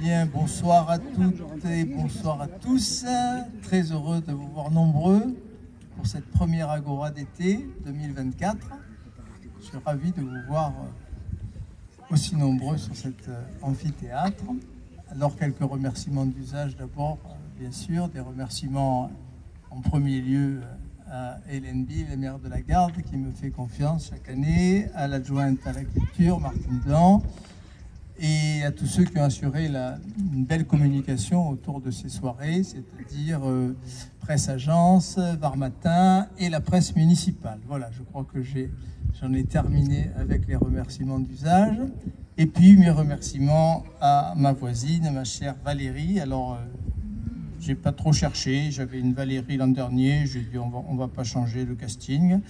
Bien, bonsoir à toutes et bonsoir à tous. Très heureux de vous voir nombreux pour cette première Agora d'été 2024. Je suis ravi de vous voir aussi nombreux sur cet amphithéâtre. Alors, quelques remerciements d'usage d'abord, bien sûr, des remerciements en premier lieu à Hélène Bill, la maire de la Garde, qui me fait confiance chaque année, à l'adjointe à la culture, Martine Blanc, et à tous ceux qui ont assuré une belle communication autour de ces soirées, c'est-à-dire Presse Agence, Var Matin et la presse municipale. Voilà, je crois que j'en ai terminé avec les remerciements d'usage. Et puis mes remerciements à ma voisine, ma chère Valérie. Alors, j'ai pas trop cherché, j'avais une Valérie l'an dernier, j'ai dit on va pas changer le casting.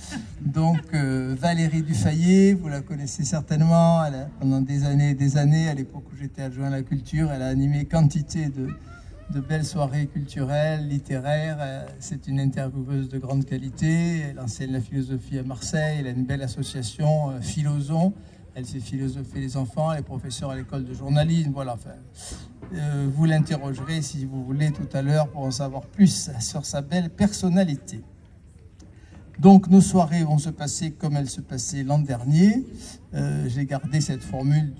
Donc Valérie Dufayet, vous la connaissez certainement, pendant des années, à l'époque où j'étais adjoint à la culture, elle a animé quantité de belles soirées culturelles, littéraires. C'est une intervieweuse de grande qualité, elle enseigne la philosophie à Marseille, elle a une belle association, Philoson. Elle fait philosopher les enfants, elle est professeure à l'école de journalisme. Voilà, enfin, vous l'interrogerez si vous voulez tout à l'heure pour en savoir plus sur sa belle personnalité. Donc nos soirées vont se passer comme elles se passaient l'an dernier. J'ai gardé cette formule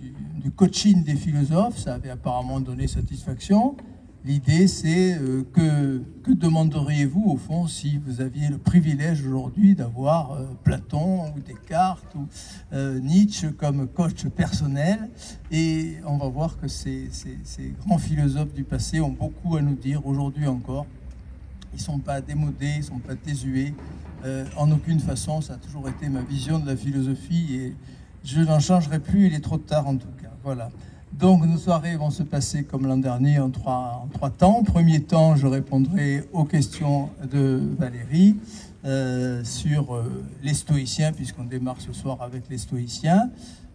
du coaching des philosophes, ça avait apparemment donné satisfaction. L'idée, c'est que demanderiez-vous, au fond, si vous aviez le privilège aujourd'hui d'avoir Platon ou Descartes ou Nietzsche comme coach personnel. Et on va voir que ces grands philosophes du passé ont beaucoup à nous dire aujourd'hui encore. Ils ne sont pas démodés, ils ne sont pas désuets. En aucune façon, ça a toujours été ma vision de la philosophie et je n'en changerai plus, il est trop tard en tout cas. Voilà. Donc nos soirées vont se passer comme l'an dernier en trois temps. Premier temps, je répondrai aux questions de Valérie sur les stoïciens, puisqu'on démarre ce soir avec les stoïciens.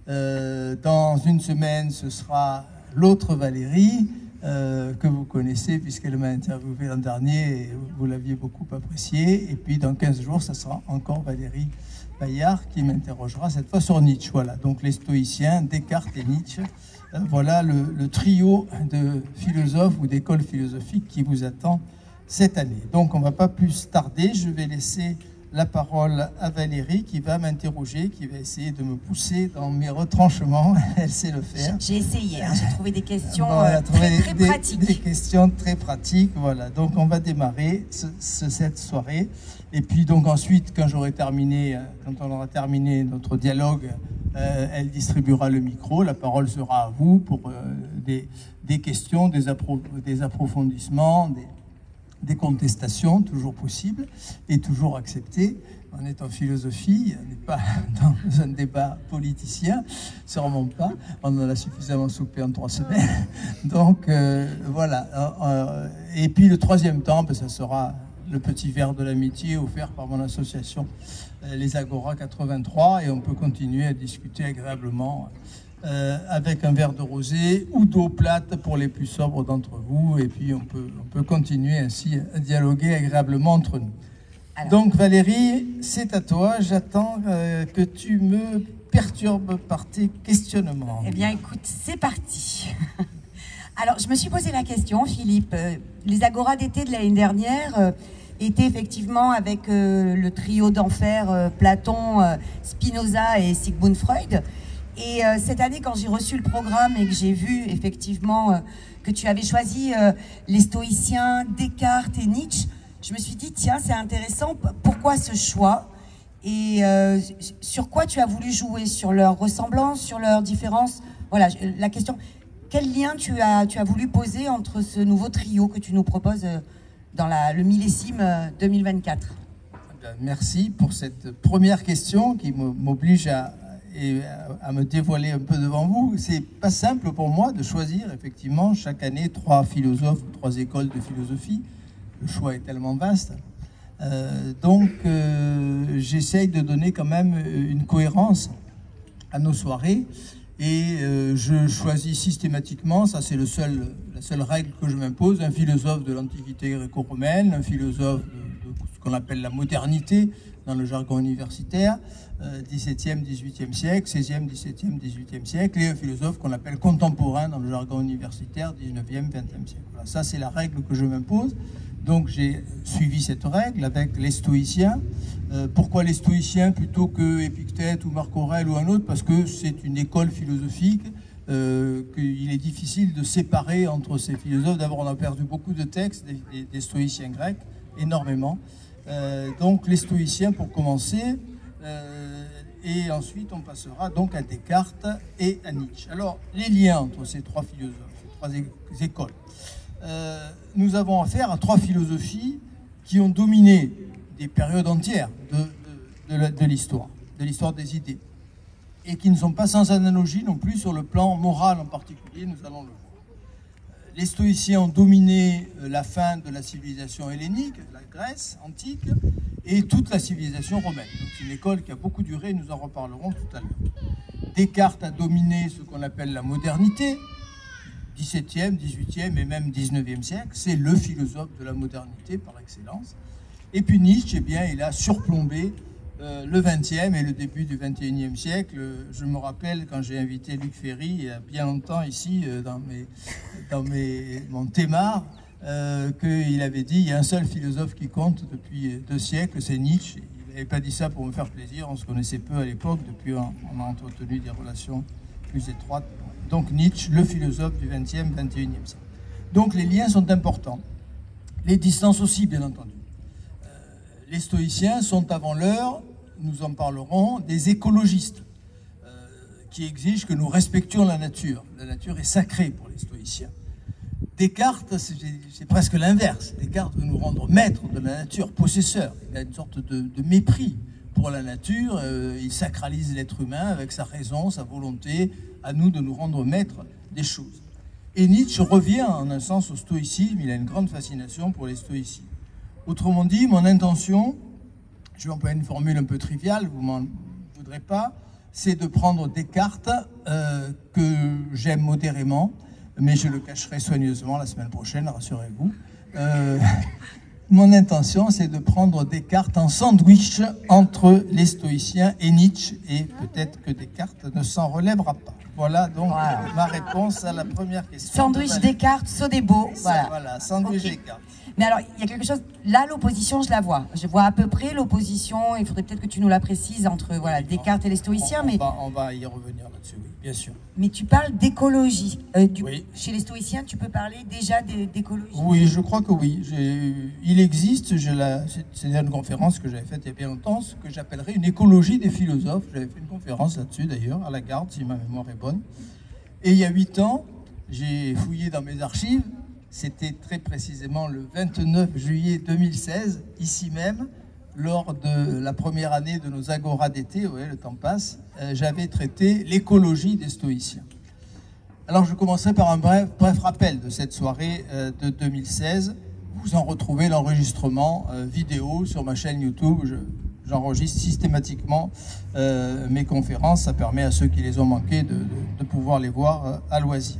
Dans une semaine, ce sera l'autre Valérie, que vous connaissez, puisqu'elle m'a interviewé l'an dernier et vous l'aviez beaucoup apprécié. Et puis dans 15 jours, ça sera encore Valérie Bayard qui m'interrogera cette fois sur Nietzsche. Voilà, donc les stoïciens, Descartes et Nietzsche. Voilà le trio de philosophes ou d'écoles philosophiques qui vous attend cette année. Donc on ne va pas plus tarder, je vais laisser la parole à Valérie qui va m'interroger, qui va essayer de me pousser dans mes retranchements. Elle sait le faire. J'ai essayé, hein, j'ai trouvé des questions très pratiques. Des questions très pratiques, voilà. Donc on va démarrer cette soirée. Et puis donc ensuite, quand on aura terminé notre dialogue, elle distribuera le micro. La parole sera à vous pour des questions, des approfondissements, des contestations, toujours possibles et toujours acceptées. On est en philosophie, on n'est pas dans un débat politicien, sûrement pas. On en a suffisamment soupé en 3 semaines. Donc voilà. Et puis le troisième temps, ça sera le petit verre de l'amitié offert par mon association Les Agora 83 et on peut continuer à discuter agréablement avec un verre de rosé ou d'eau plate pour les plus sobres d'entre vous et puis on peut continuer ainsi à dialoguer agréablement entre nous. Alors, donc Valérie, c'est à toi, j'attends que tu me perturbes par tes questionnements. Eh bien écoute, c'est parti. Alors je me suis posé la question, Philippe, les Agora d'été de l'année dernière était effectivement avec le trio d'enfer Platon, Spinoza et Sigmund Freud. Et cette année, quand j'ai reçu le programme et que j'ai vu effectivement que tu avais choisi les stoïciens, Descartes et Nietzsche, je me suis dit, tiens, c'est intéressant, pourquoi ce choix? Et sur quoi tu as voulu jouer? Sur leurs ressemblances, sur leurs différences? Voilà, la question, quel lien tu as voulu poser entre ce nouveau trio que tu nous proposes dans le millésime 2024? Merci pour cette première question qui m'oblige à me dévoiler un peu devant vous. C'est pas simple pour moi de choisir effectivement chaque année 3 philosophes ou 3 écoles de philosophie. Le choix est tellement vaste. Donc j'essaye de donner quand même une cohérence à nos soirées et je choisis systématiquement, ça c'est la seule règle que je m'impose, un philosophe de l'Antiquité gréco-romaine, un philosophe de ce qu'on appelle la modernité dans le jargon universitaire, 17e, 18e siècle, 16e, 17e, 18e siècle, et un philosophe qu'on appelle contemporain dans le jargon universitaire, 19e, 20e siècle. Voilà, ça c'est la règle que je m'impose. Donc j'ai suivi cette règle avec les stoïciens. Pourquoi les stoïciens plutôt que Épictète ou Marc Aurèle ou un autre? Parce que c'est une école philosophique, qu'il est difficile de séparer entre ces philosophes. D'abord, on a perdu beaucoup de textes des stoïciens grecs, énormément. Donc les stoïciens pour commencer, et ensuite on passera donc à Descartes et à Nietzsche. Alors les liens entre ces trois philosophes, ces trois écoles. Nous avons affaire à trois philosophies qui ont dominé des périodes entières de l'histoire des idées, et qui ne sont pas sans analogie non plus sur le plan moral en particulier, nous allons le voir. Les stoïciens ont dominé la fin de la civilisation hellénique, la Grèce antique, et toute la civilisation romaine. C'est une école qui a beaucoup duré, nous en reparlerons tout à l'heure. Descartes a dominé ce qu'on appelle la modernité, 17e, 18e et même 19e siècle. C'est le philosophe de la modernité par excellence. Et puis Nietzsche, eh bien, il a surplombé le 20e et le début du 21e siècle. Je me rappelle quand j'ai invité Luc Ferry, il y a bien longtemps ici, dans mon Thémar, qu'il avait dit il y a un seul philosophe qui compte depuis 2 siècles, c'est Nietzsche. Il n'avait pas dit ça pour me faire plaisir, on se connaissait peu à l'époque, depuis on a entretenu des relations plus étroites. Donc Nietzsche, le philosophe du 20e, 21e siècle. Donc les liens sont importants. Les distances aussi, bien entendu. Les stoïciens sont avant l'heure, nous en parlerons, des écologistes qui exigent que nous respections la nature. La nature est sacrée pour les stoïciens. Descartes, c'est presque l'inverse. Descartes veut nous rendre maîtres de la nature, possesseurs. Il a une sorte de mépris pour la nature. Il sacralise l'être humain avec sa raison, sa volonté, à nous de nous rendre maîtres des choses. Et Nietzsche revient en un sens au stoïcisme. Il a une grande fascination pour les stoïciens. Autrement dit, mon intention, je vais employer une formule un peu triviale, vous m'en voudrez pas, c'est de prendre Descartes, que j'aime modérément, mais je le cacherai soigneusement la semaine prochaine, rassurez-vous. Mon intention, c'est de prendre Descartes en sandwich entre les stoïciens et Nietzsche, et peut-être que Descartes ne s'en relèvera pas. Voilà donc ma réponse à la première question. Sandwich Descartes, Sodebo. Voilà, sandwich Okay. Descartes. Mais alors, il y a quelque chose, là l'opposition, je la vois. Je vois à peu près l'opposition, il faudrait peut-être que tu nous la précises entre voilà, Descartes et les stoïciens. On va y revenir là-dessus, oui, bien sûr. Mais tu parles d'écologie. Oui. Chez les stoïciens, tu peux parler déjà d'écologie? Oui, je crois que oui. Il existe, c'est une conférence que j'avais faite il y a bien longtemps, ce que j'appellerais une écologie des philosophes. J'avais fait une conférence là-dessus d'ailleurs, à la Garde, si ma mémoire est bonne. Et il y a 8 ans, j'ai fouillé dans mes archives. C'était très précisément le 29 juillet 2016, ici même, lors de la première année de nos agoras d'été, ouais, le temps passe, j'avais traité l'écologie des stoïciens. Alors je commencerai par un bref rappel de cette soirée de 2016. Vous en retrouvez l'enregistrement vidéo sur ma chaîne YouTube. J'enregistre systématiquement mes conférences. Ça permet à ceux qui les ont manquées de pouvoir les voir à loisir.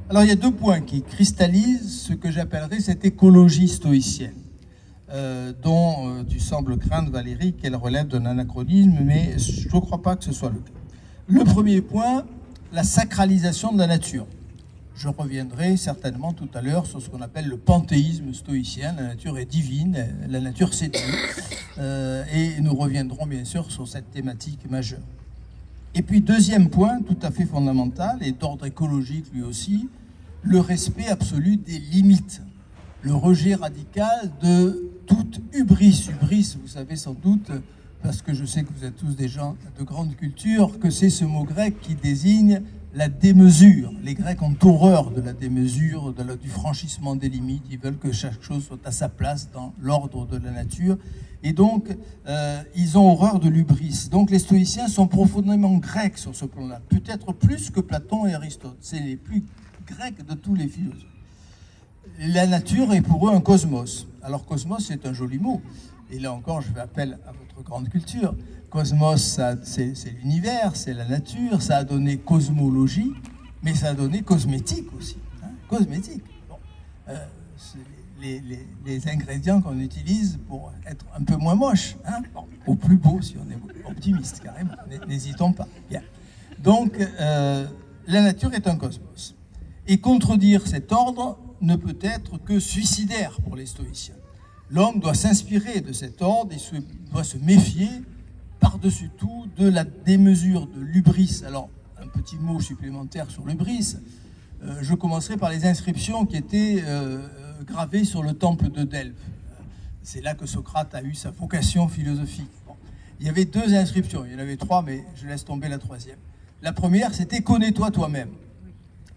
Alors il y a 2 points qui cristallisent ce que j'appellerais cette écologie stoïcienne, dont tu sembles craindre, Valérie, qu'elle relève d'un anachronisme, mais je ne crois pas que ce soit le cas. Le premier point, la sacralisation de la nature. Je reviendrai certainement tout à l'heure sur ce qu'on appelle le panthéisme stoïcien. La nature est divine, la nature c'est Dieu, et nous reviendrons bien sûr sur cette thématique majeure. Et puis, deuxième point, tout à fait fondamental, et d'ordre écologique lui aussi, le respect absolu des limites. Le rejet radical de toute hubris. Hubris, vous savez sans doute, parce que je sais que vous êtes tous des gens de grande culture, que c'est ce mot grec qui désigne la démesure. Les Grecs ont horreur de la démesure, du franchissement des limites. Ils veulent que chaque chose soit à sa place dans l'ordre de la nature. Et donc, ils ont horreur de l'hubris. Donc, les stoïciens sont profondément grecs sur ce plan-là. Peut-être plus que Platon et Aristote. C'est les plus grecs de tous les philosophes. La nature est pour eux un cosmos. Alors, cosmos, c'est un joli mot. Et là encore, je fais appel à votre grande culture. Cosmos, c'est l'univers, c'est la nature. Ça a donné cosmologie, mais ça a donné cosmétique aussi. Hein, cosmétique. Bon. les ingrédients qu'on utilise pour être un peu moins moche, hein, bon, au plus beau si on est optimiste, carrément, n'hésitons pas. Bien. Donc, la nature est un cosmos. Et contredire cet ordre ne peut être que suicidaire pour les stoïciens. L'homme doit s'inspirer de cet ordre et doit se méfier par-dessus tout de la démesure de l'hubris. Alors, un petit mot supplémentaire sur l'hubris. Je commencerai par les inscriptions qui étaient gravées sur le temple de Delphes. C'est là que Socrate a eu sa vocation philosophique. Bon. Il y avait 2 inscriptions, il y en avait 3, mais je laisse tomber la 3e. La première, c'était « Connais-toi toi-même ».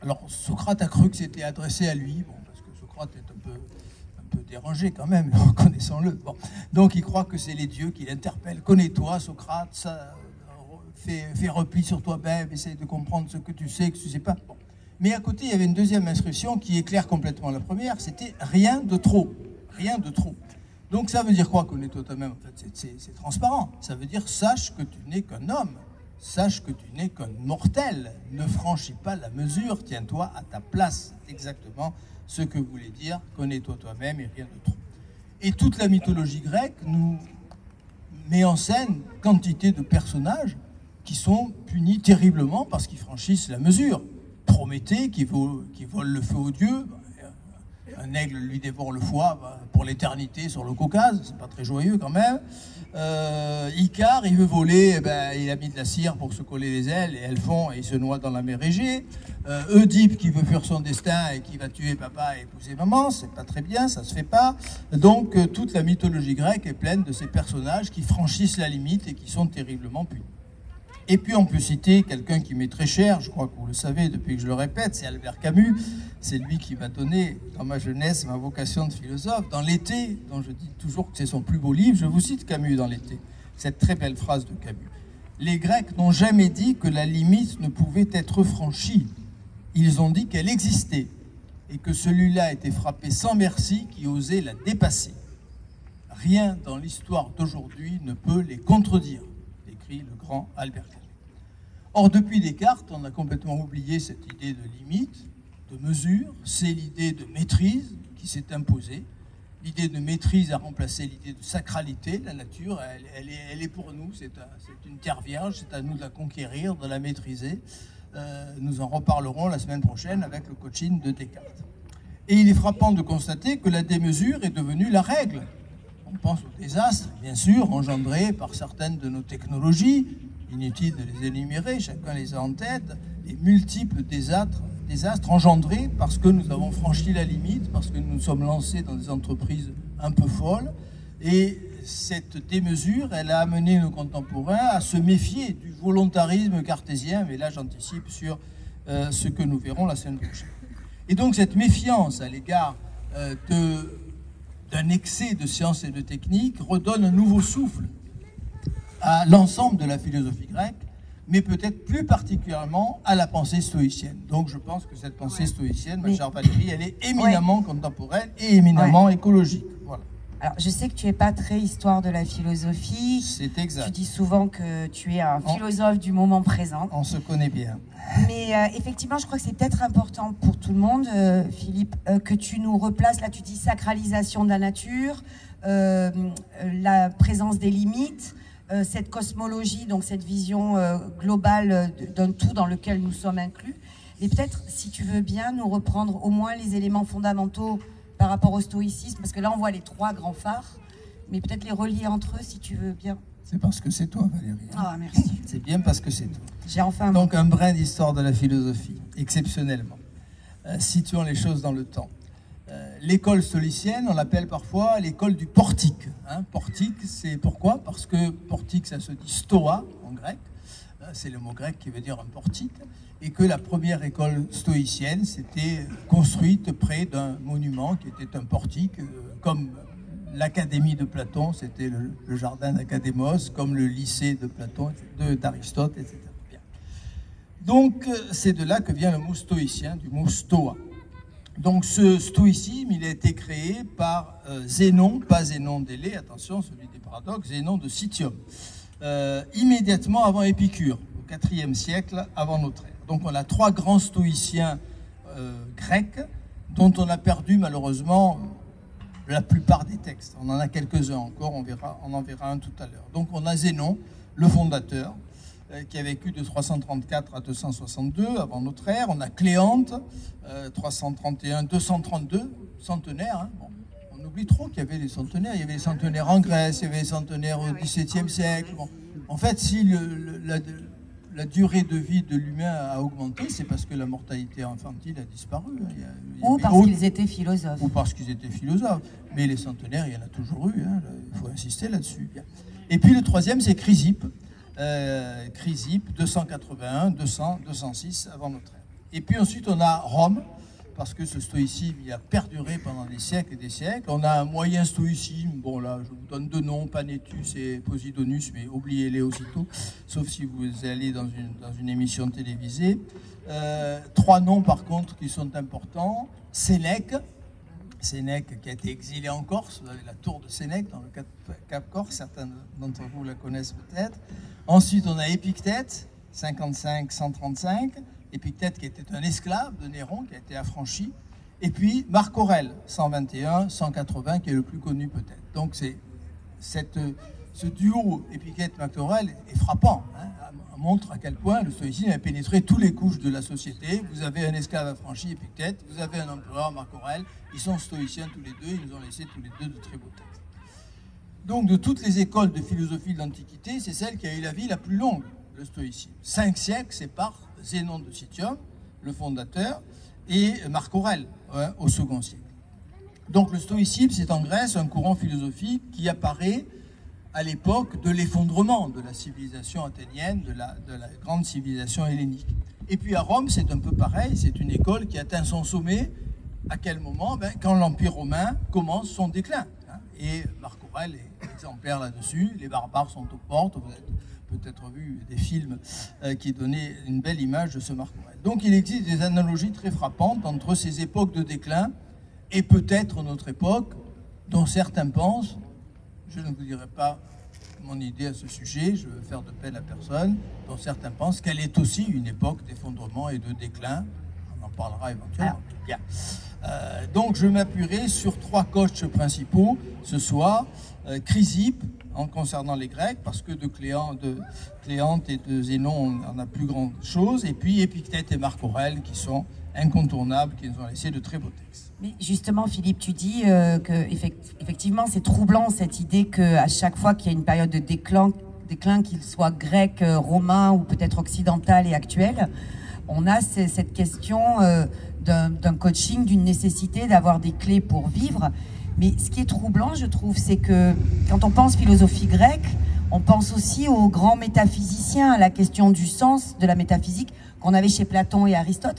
Alors, Socrate a cru que c'était adressé à lui, bon, parce que Socrate est un peu dérangé quand même, reconnaissons-le. Bon. Donc, il croit que c'est les dieux qui l'interpellent. « Connais-toi, Socrate, ça, fais repli sur toi-même, essaye de comprendre ce que tu sais, que tu ne sais pas. Bon. » Mais à côté, il y avait une deuxième inscription qui éclaire complètement la première, c'était « Rien de trop ». Rien de trop. Donc, ça veut dire quoi, connais-toi toi-même? En fait, c'est transparent. Ça veut dire « Sache que tu n'es qu'un homme ». Sache que tu n'es qu'un mortel, ne franchis pas la mesure, tiens-toi à ta place. C'est exactement ce que voulait dire « connais-toi toi-même et rien de trop ». Et toute la mythologie grecque nous met en scène quantité de personnages qui sont punis terriblement parce qu'ils franchissent la mesure. Prométhée qui vole le feu aux dieux, un aigle lui dévore le foie pour l'éternité sur le Caucase, c'est pas très joyeux quand même. Icare, il veut voler, il a mis de la cire pour se coller les ailes et elles fond et il se noie dans la mer Égée. Oedipe qui veut fuir son destin et qui va tuer papa et épouser maman, c'est pas très bien, ça se fait pas. Donc toute la mythologie grecque est pleine de ces personnages qui franchissent la limite et qui sont terriblement punis. Et puis on peut citer quelqu'un qui m'est très cher, je crois que vous le savez depuis que je le répète, c'est Albert Camus. C'est lui qui m'a donné dans ma jeunesse ma vocation de philosophe. Dans L'été, dont je dis toujours que c'est son plus beau livre, je vous cite Camus dans L'été. Cette très belle phrase de Camus. Les Grecs n'ont jamais dit que la limite ne pouvait être franchie. Ils ont dit qu'elle existait et que celui-là était frappé sans merci qui osait la dépasser. Rien dans l'histoire d'aujourd'hui ne peut les contredire, écrit le grand Albert Camus. Or, depuis Descartes, on a complètement oublié cette idée de limite, de mesure. C'est l'idée de maîtrise qui s'est imposée. L'idée de maîtrise a remplacé l'idée de sacralité. La nature, elle est pour nous, c'est une terre vierge, c'est à nous de la conquérir, de la maîtriser. Nous en reparlerons la semaine prochaine avec le coaching de Descartes. Et il est frappant de constater que la démesure est devenue la règle. On pense aux désastres, bien sûr, engendrés par certaines de nos technologies. Inutile de les énumérer, chacun les a en tête. Les multiples désastres engendrés parce que nous avons franchi la limite, parce que nous nous sommes lancés dans des entreprises un peu folles. Et cette démesure, elle a amené nos contemporains à se méfier du volontarisme cartésien. Mais là, j'anticipe sur ce que nous verrons la semaine prochaine. Et donc, cette méfiance à l'égard d'un excès de science et de technique redonne un nouveau souffle à l'ensemble de la philosophie grecque, mais peut-être plus particulièrement à la pensée stoïcienne. Donc je pense que cette pensée stoïcienne, ma chère Valérie, elle est éminemment contemporaine et éminemment écologique. Voilà. Alors je sais que tu n'es pas très histoire de la philosophie. C'est exact. Tu dis souvent que tu es un philosophe du moment présent. On se connaît bien. Mais effectivement, je crois que c'est peut-être important pour tout le monde, Philippe, que tu nous replaces. Là, tu dis sacralisation de la nature, la présence des limites, cette cosmologie, donc cette vision globale d'un tout dans lequel nous sommes inclus. Et peut-être, si tu veux bien, nous reprendre au moins les éléments fondamentaux par rapport au stoïcisme, parce que là, on voit les 3 grands phares, mais peut-être les relier entre eux, si tu veux bien. C'est parce que c'est toi, Valérie. Ah, merci. C'est bien parce que c'est toi. J'ai enfin donc un brin d'histoire de la philosophie, exceptionnellement. Situons les choses dans le temps. L'école stoïcienne, on l'appelle parfois l'école du portique. Hein, portique, c'est pourquoi? Parce que portique, ça se dit stoa en grec. C'est le mot grec qui veut dire un portique. Et que la première école stoïcienne s'était construite près d'un monument qui était un portique, comme l'académie de Platon, c'était le jardin d'Académos, comme le lycée de Platon, d'Aristote, etc. Bien. Donc, c'est de là que vient le mot stoïcien, du mot stoa. Donc ce stoïcisme, il a été créé par Zénon, pas Zénon d'Élée, attention, celui des paradoxes, Zénon de Citium, immédiatement avant Épicure, au IVe siècle avant notre ère. Donc on a 3 grands stoïciens grecs, dont on a perdu malheureusement la plupart des textes. On en a quelques-uns encore, on en verra un tout à l'heure. Donc on a Zénon, le fondateur, qui a vécu de 334 à 262 avant notre ère. On a Cléante, 331-232, centenaire. Hein. Bon, on oublie trop qu'il y avait des centenaires. Il y avait des centenaires en Grèce, il y avait des centenaires au XVIIe siècle. Bon. En fait, si la durée de vie de l'humain a augmenté, c'est parce que la mortalité infantile a disparu. Ou parce qu'ils étaient philosophes. Ou parce qu'ils étaient philosophes. Mais les centenaires, il y en a toujours eu. Hein. Il faut insister là-dessus. Et puis le troisième, c'est Chrysippe. Chrysippe, 281, 200, 206 avant notre ère. Et puis ensuite, on a Rome, parce que ce stoïcisme, il a perduré pendant des siècles et des siècles. On a un moyen stoïcisme, bon là, je vous donne deux noms, Panétus et Posidonius, mais oubliez-les aussitôt, sauf si vous allez dans une émission télévisée. Trois noms, par contre, qui sont importants. Sénèque qui a été exilé en Corse, vous avez la tour de Sénèque dans le Cap Corse, certains d'entre vous la connaissent peut-être. Ensuite, on a Épictète, 55-135, Épictète qui était un esclave de Néron, qui a été affranchi. Et puis Marc Aurèle, 121-180, qui est le plus connu peut-être. Donc ce duo Épictète-Marc Aurèle est frappant, hein, montre à quel point le stoïcisme a pénétré toutes les couches de la société. Vous avez un esclave affranchi, Épictète, vous avez un empereur, Marc Aurèle, ils sont stoïciens tous les deux, ils nous ont laissé tous les deux de très beaux textes. Donc de toutes les écoles de philosophie de l'Antiquité, c'est celle qui a eu la vie la plus longue, le stoïcisme. 5 siècles séparent Zénon de Citium, le fondateur, et Marc Aurèle, ouais, au second siècle. Donc le stoïcisme, c'est en Grèce un courant philosophique qui apparaît à l'époque de l'effondrement de la civilisation athénienne, de la grande civilisation hellénique. Et puis à Rome, c'est un peu pareil, c'est une école qui atteint son sommet. À quel moment? Quand l'Empire romain commence son déclin. Hein, et Marc Aurèle est exemplaire là-dessus. Les barbares sont aux portes. Vous avez peut-être vu des films qui donnaient une belle image de ce Marc Aurèle. Donc il existe des analogies très frappantes entre ces époques de déclin et peut-être notre époque, dont certains pensent, je ne vous dirai pas mon idée à ce sujet, je veux faire de peine à personne, dont certains pensent qu'elle est aussi une époque d'effondrement et de déclin. On en parlera éventuellement. Bien. Donc je m'appuierai sur 3 coachs principaux ce soir. Chrysippe, en concernant les Grecs, parce que de Cléante et de Zénon, on a plus grande chose. Et puis Épictète et Marc Aurèle, qui sont incontournables, qui nous ont laissé de très beaux textes. Mais justement, Philippe, tu dis que effectivement, c'est troublant cette idée qu'à chaque fois qu'il y a une période de déclin qu'il soit grec, romain ou peut-être occidental et actuel, on a cette question d'un coaching, d'une nécessité d'avoir des clés pour vivre. Mais ce qui est troublant, je trouve, c'est que quand on pense philosophie grecque, on pense aussi aux grands métaphysiciens, à la question du sens de la métaphysique qu'on avait chez Platon et Aristote.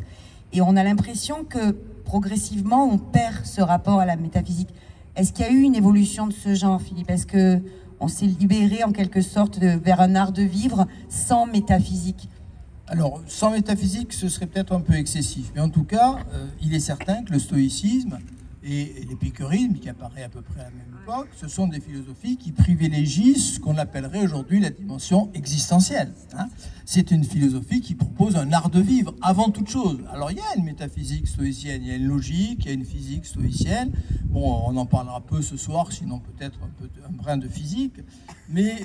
Et on a l'impression que progressivement, on perd ce rapport à la métaphysique. Est-ce qu'il y a eu une évolution de ce genre, Philippe? Est-ce qu'on s'est libéré en quelque sorte vers un art de vivre sans métaphysique? Alors, sans métaphysique, ce serait peut-être un peu excessif. Mais en tout cas, il est certain que le stoïcisme et l'épicurisme, qui apparaît à peu près à la même époque, ce sont des philosophies qui privilégient ce qu'on appellerait aujourd'hui la dimension existentielle. Hein. C'est une philosophie qui propose un art de vivre, avant toute chose. Alors il y a une métaphysique stoïcienne, il y a une logique, il y a une physique stoïcienne. Bon, on en parlera peu ce soir, sinon peut-être un brin de physique. Mais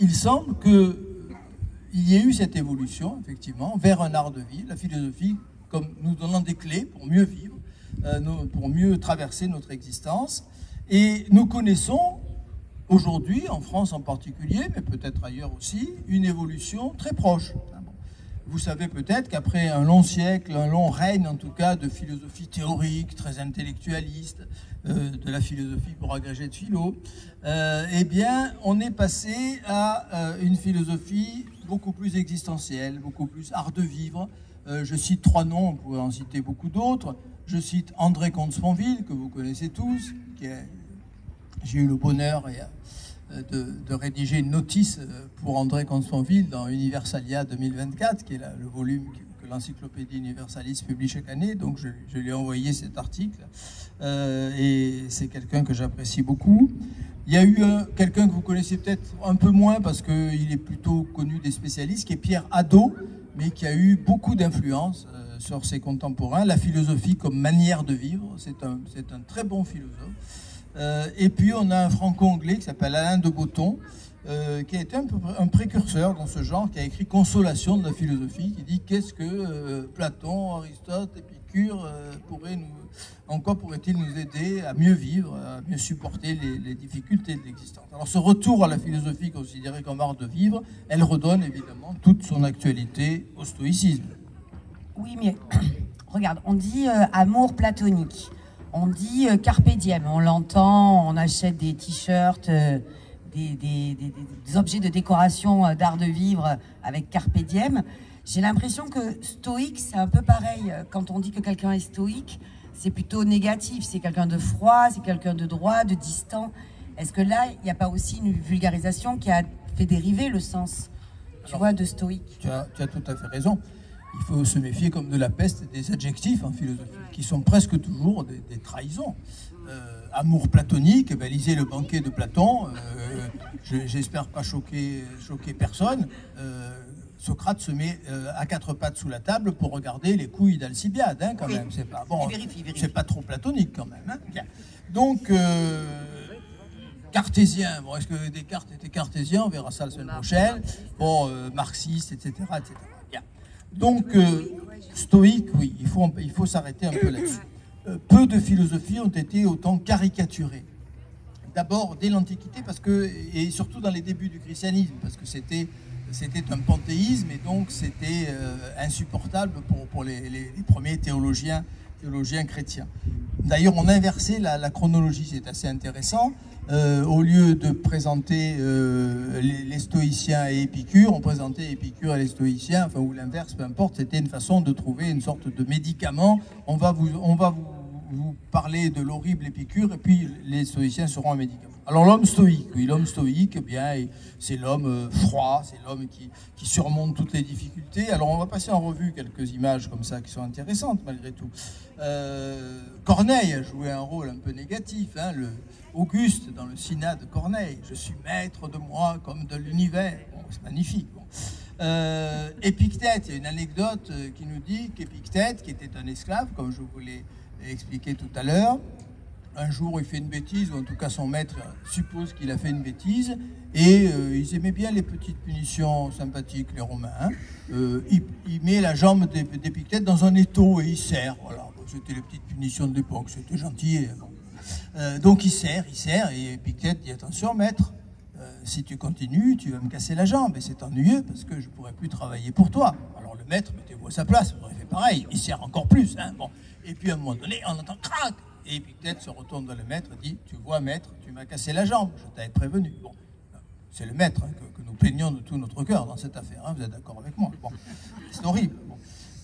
il semble qu'il y ait eu cette évolution, effectivement, vers un art de vivre, la philosophie comme nous donnant des clés pour mieux vivre, pour mieux traverser notre existence. Et nous connaissons aujourd'hui, en France en particulier, mais peut-être ailleurs aussi, une évolution très proche. Vous savez peut-être qu'après un long siècle, un long règne en tout cas de philosophie théorique, très intellectualiste, de la philosophie pour agrégé de philo, eh bien on est passé à une philosophie beaucoup plus existentielle, beaucoup plus art de vivre. Je cite 3 noms, on pourrait en citer beaucoup d'autres. Je cite André Comte-Sponville, que vous connaissez tous, j'ai eu le bonheur de rédiger une notice pour André Comte-Sponville dans Universalia 2024, qui est le volume que l'Encyclopédie Universalis publie chaque année. Donc je lui ai envoyé cet article et c'est quelqu'un que j'apprécie beaucoup. Il y a eu quelqu'un que vous connaissez peut-être un peu moins parce qu'il est plutôt connu des spécialistes, qui est Pierre Hadot, mais qui a eu beaucoup d'influence sur ses contemporains. La philosophie comme manière de vivre, c'est un très bon philosophe. Et puis on a un franco-anglais qui s'appelle Alain de Botton, qui a été un précurseur dans ce genre, qui a écrit Consolation de la philosophie, qui dit qu'est-ce que Platon, Aristote, Épicure en quoi pourrait-il nous aider à mieux vivre, à mieux supporter les difficultés de l'existence. Alors ce retour à la philosophie considérée comme art de vivre, elle redonne évidemment toute son actualité au stoïcisme. Oui, mais regarde, on dit amour platonique, on dit carpe diem, on l'entend, on achète des t-shirts, des objets de décoration d'art de vivre avec carpe diem. J'ai l'impression que stoïque, c'est un peu pareil. Quand on dit que quelqu'un est stoïque, c'est plutôt négatif. C'est quelqu'un de froid, c'est quelqu'un de droit, de distant. Est-ce que là, il n'y a pas aussi une vulgarisation qui a fait dériver le sens, de stoïque? Tu as tout à fait raison. Il faut se méfier comme de la peste des adjectifs en philosophie, qui sont presque toujours des trahisons. Amour platonique, lisez le banquet de Platon. J'espère pas choquer personne. Socrate se met à quatre pattes sous la table pour regarder les couilles d'Alcibiade, quand même. C'est pas bon. Vérifie. C'est pas trop platonique quand même. Bien. Donc cartésien. Bon, est-ce que Descartes était cartésien? On verra ça la semaine prochaine. Bon, marxiste, etc., etc. Bien. Donc stoïque, oui. Il faut s'arrêter un peu là-dessus. Peu de philosophies ont été autant caricaturées. D'abord dès l'Antiquité, et surtout dans les débuts du christianisme, parce que c'était un panthéisme et donc c'était insupportable pour les premiers théologiens chrétiens. D'ailleurs, on inversait la chronologie, c'est assez intéressant. Au lieu de présenter les stoïciens et Épicure, on présentait Épicure et les stoïciens, ou l'inverse, peu importe. C'était une façon de trouver une sorte de médicament. On va vous parler de l'horrible Épicure et puis les stoïciens seront un médicament. Alors l'homme stoïque, c'est l'homme froid, c'est l'homme qui surmonte toutes les difficultés. Alors on va passer en revue quelques images comme ça qui sont intéressantes malgré tout. Corneille a joué un rôle un peu négatif, Auguste dans le Synode de Corneille, je suis maître de moi comme de l'univers. Bon, c'est magnifique. Bon. Épictète, il y a une anecdote qui nous dit qu'Épictète, qui était un esclave, comme je vous l'ai expliqué tout à l'heure, un jour il fait une bêtise, ou en tout cas son maître suppose qu'il a fait une bêtise, et ils aimaient bien les petites punitions sympathiques, les Romains. Il met la jambe d'Épictète dans un étau et il serre. Voilà, c'était les petites punitions de l'époque, c'était gentil. Bon. Donc il serre, et Épictète dit attention maître, si tu continues, tu vas me casser la jambe, et c'est ennuyeux parce que je ne pourrai plus travailler pour toi. Alors le maître, mettez-vous à sa place, il aurait fait pareil, il serre encore plus. Bon. Et puis à un moment donné, on entend crac. Et Épictète se retourne vers le maître et dit tu vois maître, tu m'as cassé la jambe, je t'avais prévenu. Bon, c'est le maître que nous plaignons de tout notre cœur dans cette affaire, vous êtes d'accord avec moi? Bon, c'est horrible. Bon.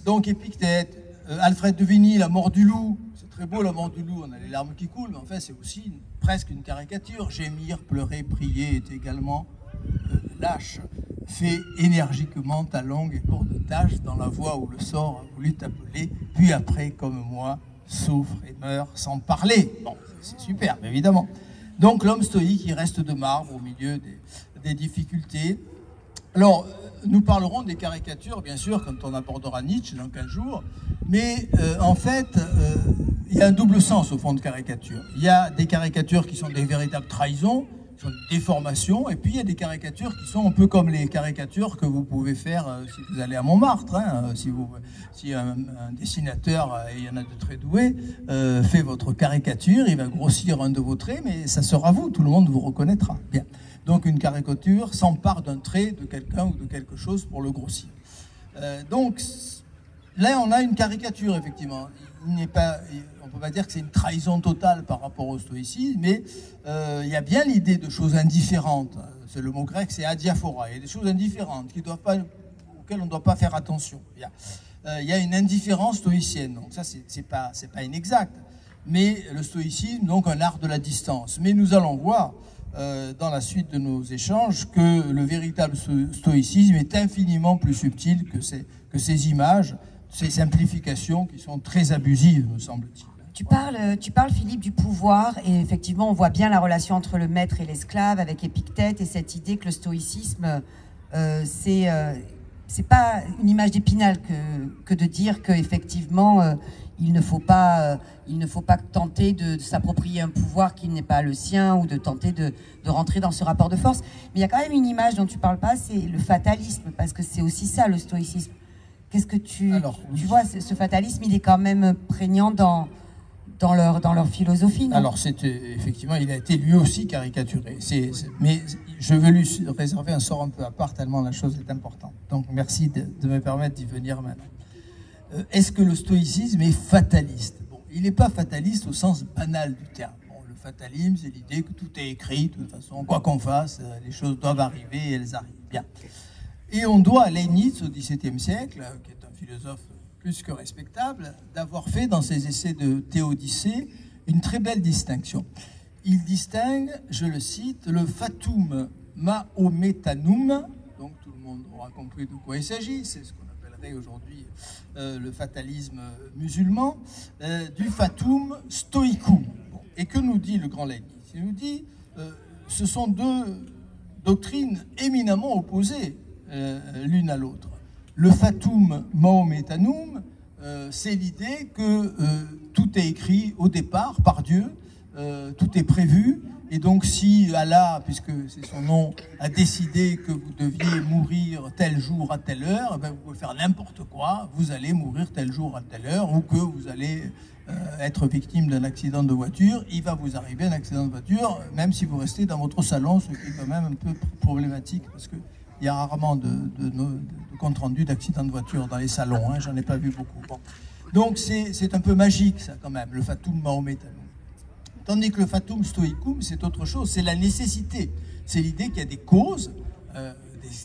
Donc Épictète, Alfred de Vigny, la mort du loup, c'est très beau la mort du loup, on a les larmes qui coulent, mais en fait c'est aussi presque une caricature. Gémir, pleurer, prier est également lâche. Fais énergiquement ta longue et lourde tâche dans la voie où le sort a voulu t'appeler, puis après, comme moi, souffre et meurt sans parler. Bon, c'est superbe, évidemment. Donc l'homme stoïque, il reste de marbre au milieu des difficultés. Alors, nous parlerons des caricatures, bien sûr, quand on abordera Nietzsche dans 15 jours, mais en fait, il y a un double sens au fond de caricature. Il y a des caricatures qui sont des véritables trahisons, qui sont des déformations, et puis il y a des caricatures qui sont un peu comme les caricatures que vous pouvez faire si vous allez à Montmartre. Si un dessinateur, et il y en a de très doués, fait votre caricature, il va grossir un de vos traits, mais ça sera vous, tout le monde vous reconnaîtra. Bien. Donc une caricature s'empare d'un trait de quelqu'un ou de quelque chose pour le grossir. Donc là, on a une caricature, effectivement. On ne peut pas dire que c'est une trahison totale par rapport au stoïcisme, mais il y a bien l'idée de choses indifférentes. C'est le mot grec, c'est adiaphora. Il y a des choses indifférentes auxquelles on ne doit pas faire attention. Il y a une indifférence stoïcienne, donc ça, c'est pas inexact. Mais le stoïcisme, donc un art de la distance. Mais nous allons voir dans la suite de nos échanges que le véritable stoïcisme est infiniment plus subtil que ces images, ces simplifications qui sont très abusives, me semble-t-il. Tu parles, Philippe, du pouvoir, et effectivement, on voit bien la relation entre le maître et l'esclave avec Épictète, et cette idée que le stoïcisme, c'est c'est pas une image d'Épinal que de dire qu'effectivement il ne faut pas tenter de s'approprier un pouvoir qui n'est pas le sien ou de tenter de rentrer dans ce rapport de force. Mais il y a quand même une image dont tu parles pas, c'est le fatalisme, parce que c'est aussi ça le stoïcisme. Qu'est-ce que tu vois, ce fatalisme, il est quand même prégnant dans leur philosophie, non? Alors, effectivement, il a été lui aussi caricaturé. Mais je veux lui réserver un sort un peu à part, tellement la chose est importante. Donc, merci de me permettre d'y venir maintenant. Est-ce que le stoïcisme est fataliste? Bon, il n'est pas fataliste au sens banal du terme. Bon, le fatalisme, c'est l'idée que tout est écrit, de toute façon, quoi qu'on fasse, les choses doivent arriver et elles arrivent. Bien. Et on doit à Leibniz, au XVIIe siècle, qui est un philosophe plus que respectable, d'avoir fait dans ses essais de Théodicée une très belle distinction. Il distingue, je le cite, le fatum mahometanum, donc tout le monde aura compris de quoi il s'agit, c'est ce qu'on appellerait aujourd'hui le fatalisme musulman, du fatum stoicum. Bon. Et que nous dit le grand Leibniz? Il nous dit ce sont deux doctrines éminemment opposées l'une à l'autre. Le fatum mahometanum, c'est l'idée que tout est écrit au départ par Dieu, tout est prévu, et donc si Allah, puisque c'est son nom, a décidé que vous deviez mourir tel jour à telle heure, eh bien vous pouvez faire n'importe quoi, vous allez mourir tel jour à telle heure, ou que vous allez être victime d'un accident de voiture, il va vous arriver un accident de voiture, même si vous restez dans votre salon, ce qui est quand même un peu problématique, parce que il y a rarement de compte rendu d'accidents de voiture dans les salons, hein, j'en ai pas vu beaucoup. Bon. Donc c'est un peu magique ça quand même, le fatum mahometanum. Tandis que le fatum stoicum, c'est autre chose, c'est la nécessité. C'est l'idée qu'il y a des causes,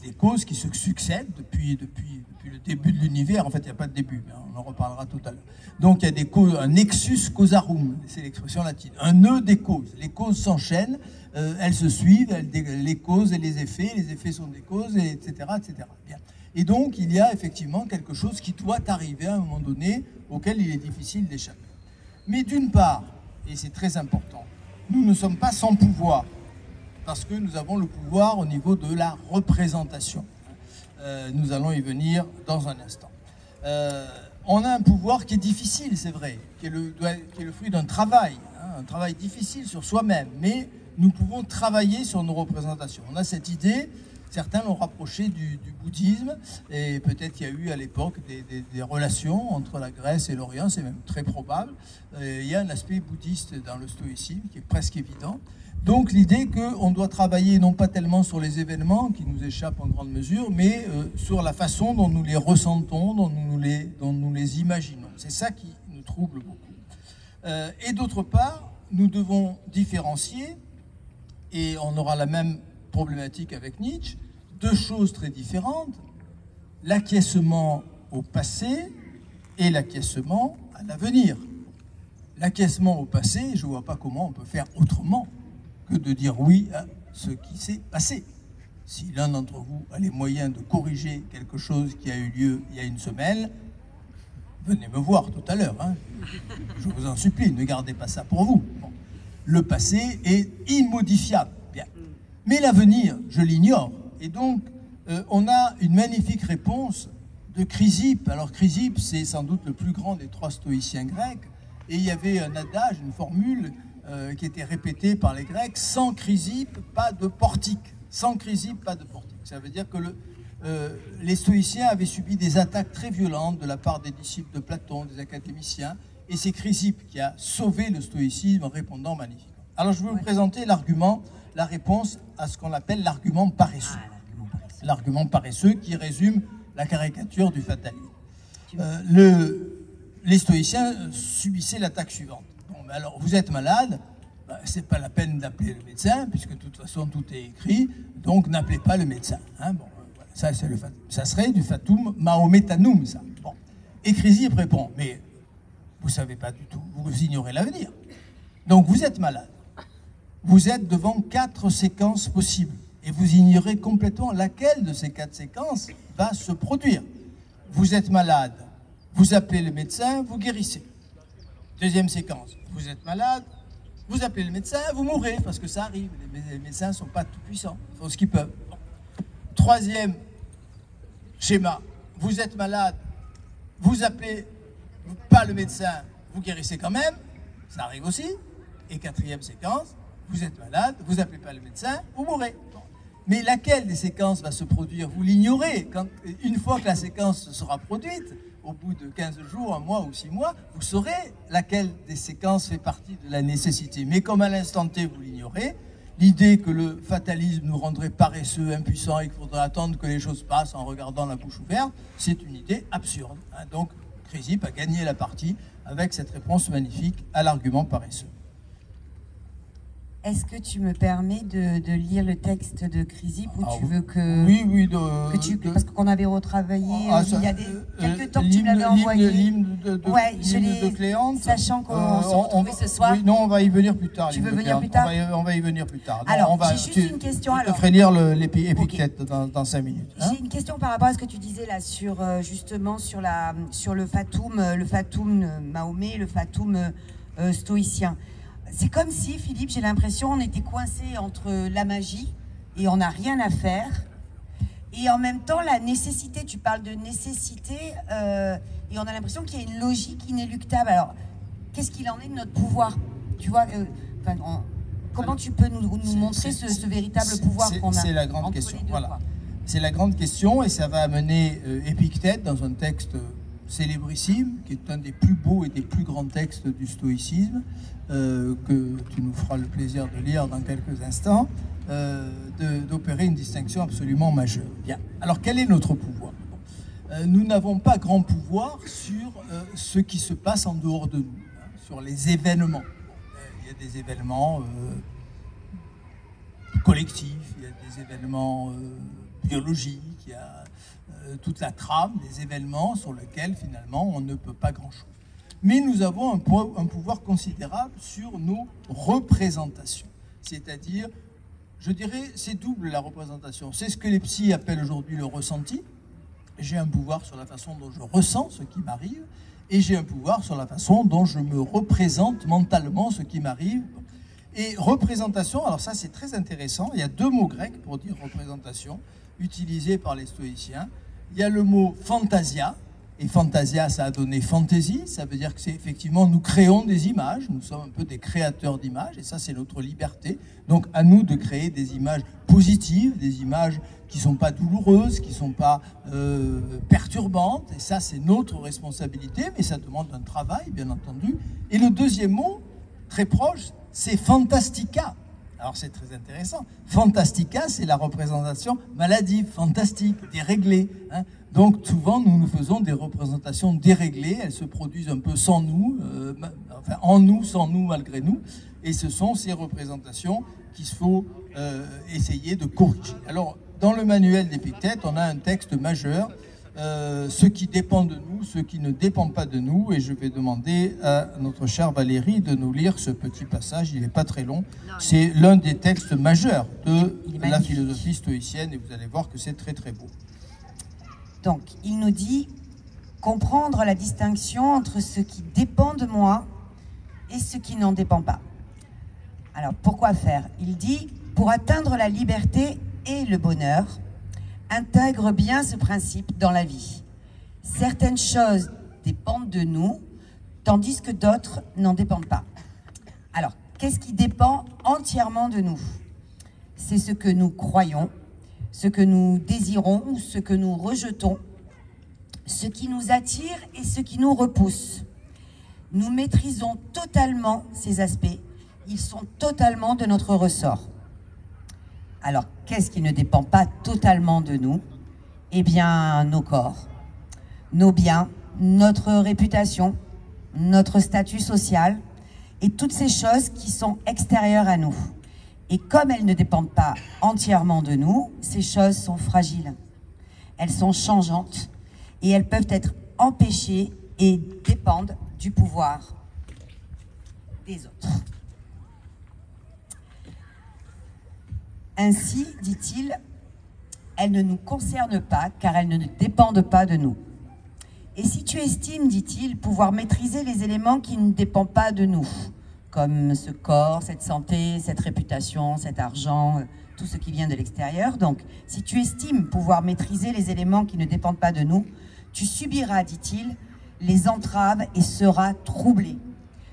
des causes qui se succèdent depuis le début de l'univers. En fait, il n'y a pas de début, mais on en reparlera tout à l'heure. Donc il y a des causes, un nexus causarum, c'est l'expression latine, un nœud des causes. Les causes s'enchaînent, elles se suivent, les causes et les effets sont des causes, etc., etc. Bien. Et donc, il y a effectivement quelque chose qui doit arriver à un moment donné, auquel il est difficile d'échapper. Mais d'une part, et c'est très important, nous ne sommes pas sans pouvoir, parce que nous avons le pouvoir au niveau de la représentation. Nous allons y venir dans un instant. On a un pouvoir qui est difficile, c'est vrai, qui est le fruit d'un travail, hein, un travail difficile sur soi-même, mais nous pouvons travailler sur nos représentations. On a cette idée, certains l'ont rapproché du bouddhisme, et peut-être qu'il y a eu à l'époque des relations entre la Grèce et l'Orient, c'est même très probable. Il y a un aspect bouddhiste dans le stoïcisme qui est presque évident. Donc l'idée qu'on doit travailler non pas tellement sur les événements qui nous échappent en grande mesure, mais sur la façon dont nous les ressentons, dont nous les imaginons. C'est ça qui nous trouble beaucoup. Et d'autre part, nous devons différencier, et on aura la même problématique avec Nietzsche, deux choses très différentes, l'acquiescement au passé et l'acquiescement à l'avenir. L'acquiescement au passé, je ne vois pas comment on peut faire autrement que de dire oui à ce qui s'est passé. Si l'un d'entre vous a les moyens de corriger quelque chose qui a eu lieu il y a une semaine, venez me voir tout à l'heure. Hein. Je vous en supplie, ne gardez pas ça pour vous. Bon. Le passé est immodifiable. Bien. Mais l'avenir, je l'ignore. Et donc, on a une magnifique réponse de Chrysippe. Alors Chrysippe, c'est sans doute le plus grand des trois stoïciens grecs. Et il y avait un adage, une formule qui était répétée par les Grecs, sans Chrysippe, pas de portique. Sans Chrysippe, pas de portique. Ça veut dire que les stoïciens avaient subi des attaques très violentes de la part des disciples de Platon, des académiciens, et c'est Chrysippe qui a sauvé le stoïcisme en répondant magnifiquement. Alors je vais vous présenter l'argument, la réponse à ce qu'on appelle l'argument paresseux. L'argument paresseux qui résume la caricature du fatalisme. Les stoïciens subissaient l'attaque suivante. Bon, ben alors, vous êtes malade, ben, c'est pas la peine d'appeler le médecin, puisque de toute façon tout est écrit, donc n'appelez pas le médecin. Hein, bon, voilà, ça serait du fatum mahometanum, ça. Bon. Et Chrysippe répond, mais vous ne savez pas du tout, vous ignorez l'avenir. Donc vous êtes malade. Vous êtes devant 4 séquences possibles, et vous ignorez complètement laquelle de ces 4 séquences va se produire. Vous êtes malade. Vous appelez le médecin, vous guérissez. Deuxième séquence, vous êtes malade, vous appelez le médecin, vous mourrez, parce que ça arrive. Les médecins ne sont pas tout puissants, ils font ce qu'ils peuvent. Troisième Schéma, vous êtes malade, vous appelez pas le médecin, vous guérissez quand même, ça arrive aussi. Et quatrième séquence, vous êtes malade, vous appelez pas le médecin, vous mourrez. Mais laquelle des séquences va se produire? Vous l'ignorez. Une fois que la séquence sera produite, au bout de 15 jours, 1 mois ou 6 mois, vous saurez laquelle des séquences fait partie de la nécessité. Mais comme à l'instant T, vous l'ignorez, l'idée que le fatalisme nous rendrait paresseux, impuissants et qu'il faudrait attendre que les choses passent en regardant la bouche ouverte, c'est une idée absurde. Donc, Chrysippe a gagné la partie avec cette réponse magnifique à l'argument paresseux. Est-ce que tu me permets de lire le texte de Chrysippe ou tu veux que... Oui, parce qu'on avait retravaillé il y a quelques temps que tu l'avais envoyé. L'hymne de Cléante. Sachant qu'on se retrouvait ce soir. Oui, non, on va y venir plus tard. Tu veux venir plus tard? On va y venir plus tard. Non, alors, j'ai juste une question. Je te ferai lire l'Épictète dans 5 minutes. J'ai une question par rapport à ce que tu disais là, justement sur le Fatoum Mahomet, le Fatoum stoïcien. C'est comme si, Philippe, j'ai l'impression, on était coincé entre la magie et on n'a rien à faire. Et en même temps, la nécessité, tu parles de nécessité, et on a l'impression qu'il y a une logique inéluctable. Alors, qu'est-ce qu'il en est de notre pouvoir? Tu vois, comment tu peux nous montrer ce véritable pouvoir qu'on a? C'est la grande question. Voilà. C'est la grande question, et ça va amener Épictète dans un texte célébrissime, qui est un des plus beaux et des plus grands textes du stoïcisme, que tu nous feras le plaisir de lire dans quelques instants, d'opérer une distinction absolument majeure. Bien. Alors, quel est notre pouvoir? Nous n'avons pas grand pouvoir sur ce qui se passe en dehors de nous, sur les événements. Il y a des événements collectifs, il y a des événements biologiques, il y a toute la trame des événements sur lesquels finalement on ne peut pas grand-chose. Mais nous avons un pouvoir considérable sur nos représentations. C'est-à-dire, je dirais, c'est double la représentation. C'est ce que les psys appellent aujourd'hui le ressenti. J'ai un pouvoir sur la façon dont je ressens ce qui m'arrive, et j'ai un pouvoir sur la façon dont je me représente mentalement ce qui m'arrive. Et représentation, alors ça c'est très intéressant, il y a 2 mots grecs pour dire représentation, utilisés par les stoïciens. Il y a le mot fantasia, et fantasia, ça a donné fantaisie, ça veut dire que c'est effectivement, nous créons des images, nous sommes un peu des créateurs d'images, et ça c'est notre liberté. Donc à nous de créer des images positives, des images qui ne sont pas douloureuses, qui ne sont pas perturbantes, et ça c'est notre responsabilité, mais ça demande un travail, bien entendu. Et le deuxième mot, très proche, c'est fantastica. Alors c'est très intéressant. Fantastica, c'est la représentation maladive, fantastique, déréglée. Donc souvent, nous faisons des représentations déréglées, elles se produisent un peu sans nous, enfin en nous, sans nous, malgré nous. Et ce sont ces représentations qu'il faut essayer de corriger. Alors, dans le manuel d'Épictète, on a un texte majeur, ce qui dépend de nous, ce qui ne dépend pas de nous, et je vais demander à notre chère Valérie de nous lire ce petit passage, il n'est pas très long, c'est l'un des textes majeurs de la philosophie stoïcienne, et vous allez voir que c'est très très beau. Donc, il nous dit comprendre la distinction entre ce qui dépend de moi et ce qui n'en dépend pas. Alors, pourquoi faire? Il dit, pour atteindre la liberté et le bonheur, intègre bien ce principe dans la vie. Certaines choses dépendent de nous, tandis que d'autres n'en dépendent pas. Alors, qu'est-ce qui dépend entièrement de nous? C'est ce que nous croyons, ce que nous désirons ou ce que nous rejetons, ce qui nous attire et ce qui nous repousse. Nous maîtrisons totalement ces aspects, ils sont totalement de notre ressort. Alors, qu'est-ce qui ne dépend pas totalement de nous? Eh bien, nos corps, nos biens, notre réputation, notre statut social et toutes ces choses qui sont extérieures à nous. Et comme elles ne dépendent pas entièrement de nous, ces choses sont fragiles. Elles sont changeantes et elles peuvent être empêchées et dépendent du pouvoir des autres. Ainsi, dit-il, elles ne nous concernent pas car elles ne dépendent pas de nous. Et si tu estimes, dit-il, pouvoir maîtriser les éléments qui ne dépendent pas de nous, comme ce corps, cette santé, cette réputation, cet argent, tout ce qui vient de l'extérieur. Donc, si tu estimes pouvoir maîtriser les éléments qui ne dépendent pas de nous, tu subiras, dit-il, les entraves et seras troublé.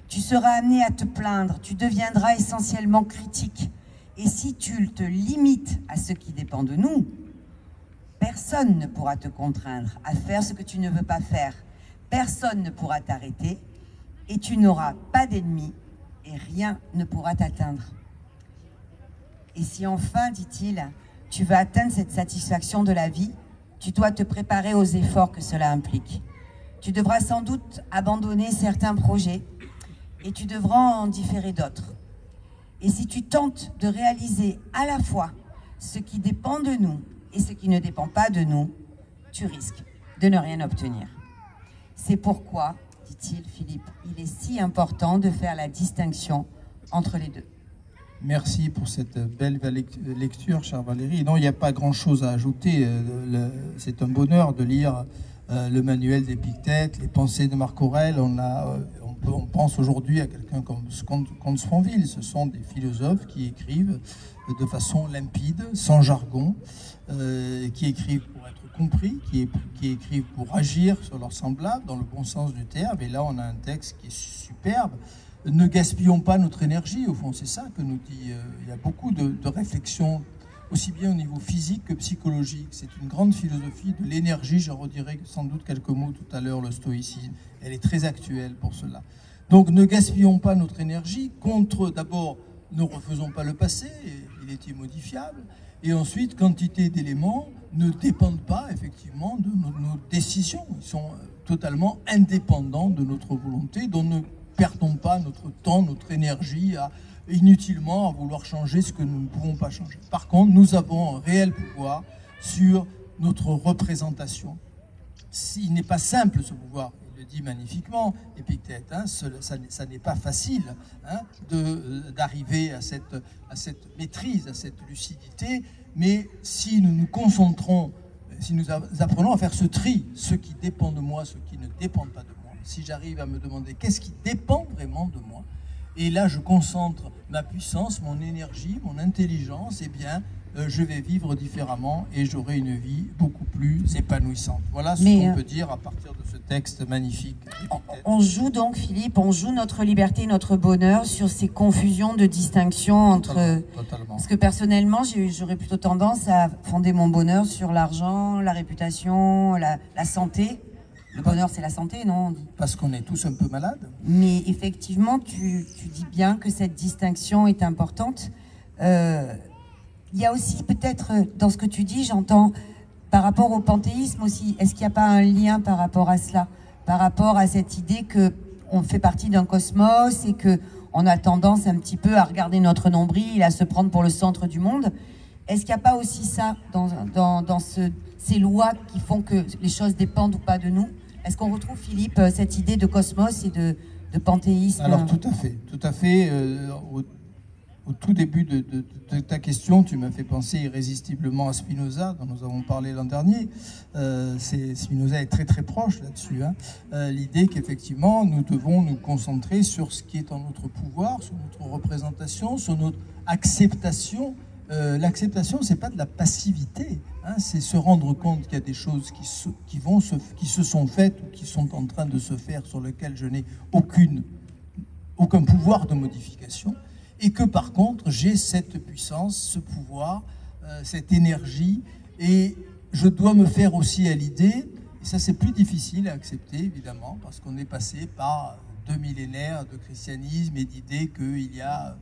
Tu seras amené à te plaindre, tu deviendras essentiellement critique. Et si tu te limites à ce qui dépend de nous, personne ne pourra te contraindre à faire ce que tu ne veux pas faire. Personne ne pourra t'arrêter et tu n'auras pas d'ennemis et rien ne pourra t'atteindre. Et si enfin, dit-il, tu veux atteindre cette satisfaction de la vie, tu dois te préparer aux efforts que cela implique. Tu devras sans doute abandonner certains projets et tu devras en différer d'autres. Et si tu tentes de réaliser à la fois ce qui dépend de nous et ce qui ne dépend pas de nous, tu risques de ne rien obtenir. C'est pourquoi, dit-il, Philippe, il est si important de faire la distinction entre les deux. Merci pour cette belle lecture, chère Valérie. Non, il n'y a pas grand-chose à ajouter. C'est un bonheur de lire le manuel d'Épictète, les pensées de Marc Aurèle. On pense aujourd'hui à quelqu'un comme Comte Sponville. Ce sont des philosophes qui écrivent de façon limpide, sans jargon, qui écrivent pour être compris, qui écrivent pour agir sur leurs semblables, dans le bon sens du terme. Et là, on a un texte qui est superbe. Ne gaspillons pas notre énergie, au fond, c'est ça que nous dit. Il y a beaucoup de réflexions, aussi bien au niveau physique que psychologique. C'est une grande philosophie de l'énergie. Je redirai sans doute quelques mots tout à l'heure, le stoïcisme. Elle est très actuelle pour cela. Donc ne gaspillons pas notre énergie contre, d'abord, ne refaisons pas le passé, il est immodifiable. Et ensuite, quantité d'éléments ne dépendent pas effectivement de nos décisions. Ils sont totalement indépendants de notre volonté, dont ne perdons pas notre temps, notre énergie inutilement à vouloir changer ce que nous ne pouvons pas changer. Par contre, nous avons un réel pouvoir sur notre représentation. Il n'est pas simple ce pouvoir, il le dit magnifiquement, Épictète, hein, ça n'est pas facile hein, d'arriver à cette maîtrise, à cette lucidité, mais si nous nous concentrons, si nous apprenons à faire ce tri, ce qui dépend de moi, ce qui ne dépend pas de moi, si j'arrive à me demander qu'est-ce qui dépend vraiment de moi, et là je concentre ma puissance, mon énergie, mon intelligence, eh bien je vais vivre différemment et j'aurai une vie beaucoup plus épanouissante. Voilà ce qu'on peut dire à partir de ce texte magnifique. On joue donc, Philippe, on joue notre liberté, notre bonheur sur ces confusions de distinction entre... Totalement. Parce que personnellement, j'aurais plutôt tendance à fonder mon bonheur sur l'argent, la réputation, la santé. Le bonheur, c'est la santé, non? Parce qu'on est tous un peu malades. Mais effectivement, tu dis bien que cette distinction est importante. Il y a aussi peut-être, dans ce que tu dis, j'entends, par rapport au panthéisme aussi, est-ce qu'il n'y a pas un lien par rapport à cela? Par rapport à cette idée qu'on fait partie d'un cosmos et qu'on a tendance un petit peu à regarder notre nombril, à se prendre pour le centre du monde. Est-ce qu'il n'y a pas aussi ça dans ces lois qui font que les choses dépendent ou pas de nous? Est-ce qu'on retrouve, Philippe, cette idée de cosmos et de panthéisme? Alors tout à fait. Au tout début de ta question, tu m'as fait penser irrésistiblement à Spinoza, dont nous avons parlé l'an dernier. Spinoza est très très proche là-dessus. Hein. L'idée qu'effectivement, nous devons nous concentrer sur ce qui est en notre pouvoir, sur notre représentation, sur notre acceptation. L'acceptation, c'est pas de la passivité, hein, c'est se rendre compte qu'il y a des choses qui se sont faites ou qui sont en train de se faire sur lesquelles je n'ai aucun pouvoir de modification. Et que par contre, j'ai cette puissance, ce pouvoir, cette énergie, et je dois me faire aussi à l'idée, et ça c'est plus difficile à accepter évidemment, parce qu'on est passé par 2 millénaires de christianisme et d'idée qu'il y a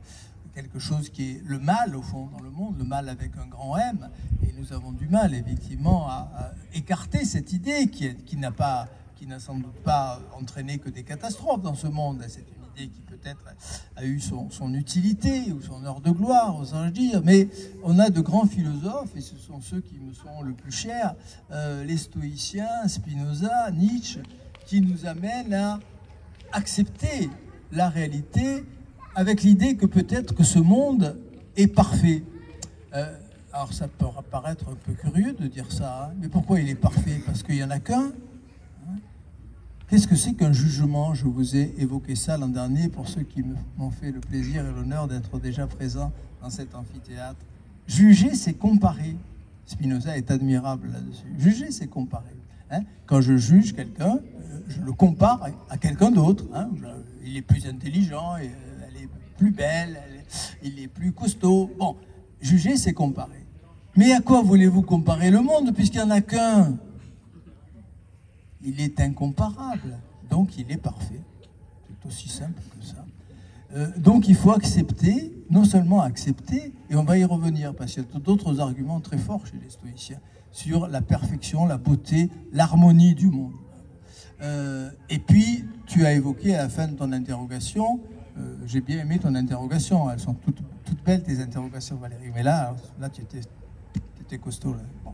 quelque chose qui est le mal au fond dans le monde, le mal avec un grand M, et nous avons du mal effectivement à écarter cette idée qui n'a sans doute pas entraîné que des catastrophes dans ce monde. C'est une idée qui peut-être a eu son utilité ou son heure de gloire, osons-je dire, mais on a de grands philosophes, et ce sont ceux qui me sont le plus chers, les stoïciens, Spinoza, Nietzsche, qui nous amènent à accepter la réalité avec l'idée que peut-être que ce monde est parfait. Alors ça peut paraître un peu curieux de dire ça, hein, mais pourquoi il est parfait? Parce qu'il n'y en a qu'un. Qu'est-ce que c'est qu'un jugement? Je vous ai évoqué ça l'an dernier pour ceux qui m'ont fait le plaisir et l'honneur d'être déjà présents dans cet amphithéâtre. Juger, c'est comparer. Spinoza est admirable là-dessus. Juger, c'est comparer. Hein? Quand je juge quelqu'un, je le compare à quelqu'un d'autre. Hein? Il est plus intelligent, elle est plus belle, il est plus costaud. Bon, juger, c'est comparer. Mais à quoi voulez-vous comparer le monde, puisqu'il n'y en a qu'un? Il est incomparable, donc il est parfait. C'est aussi simple que ça. Donc il faut accepter, non seulement accepter, et on va y revenir, parce qu'il y a d'autres arguments très forts chez les stoïciens, sur la perfection, la beauté, l'harmonie du monde. Et puis, tu as évoqué à la fin de ton interrogation, j'ai bien aimé ton interrogation, elles sont toutes belles tes interrogations, Valérie, mais là tu étais costaud. Là. Bon.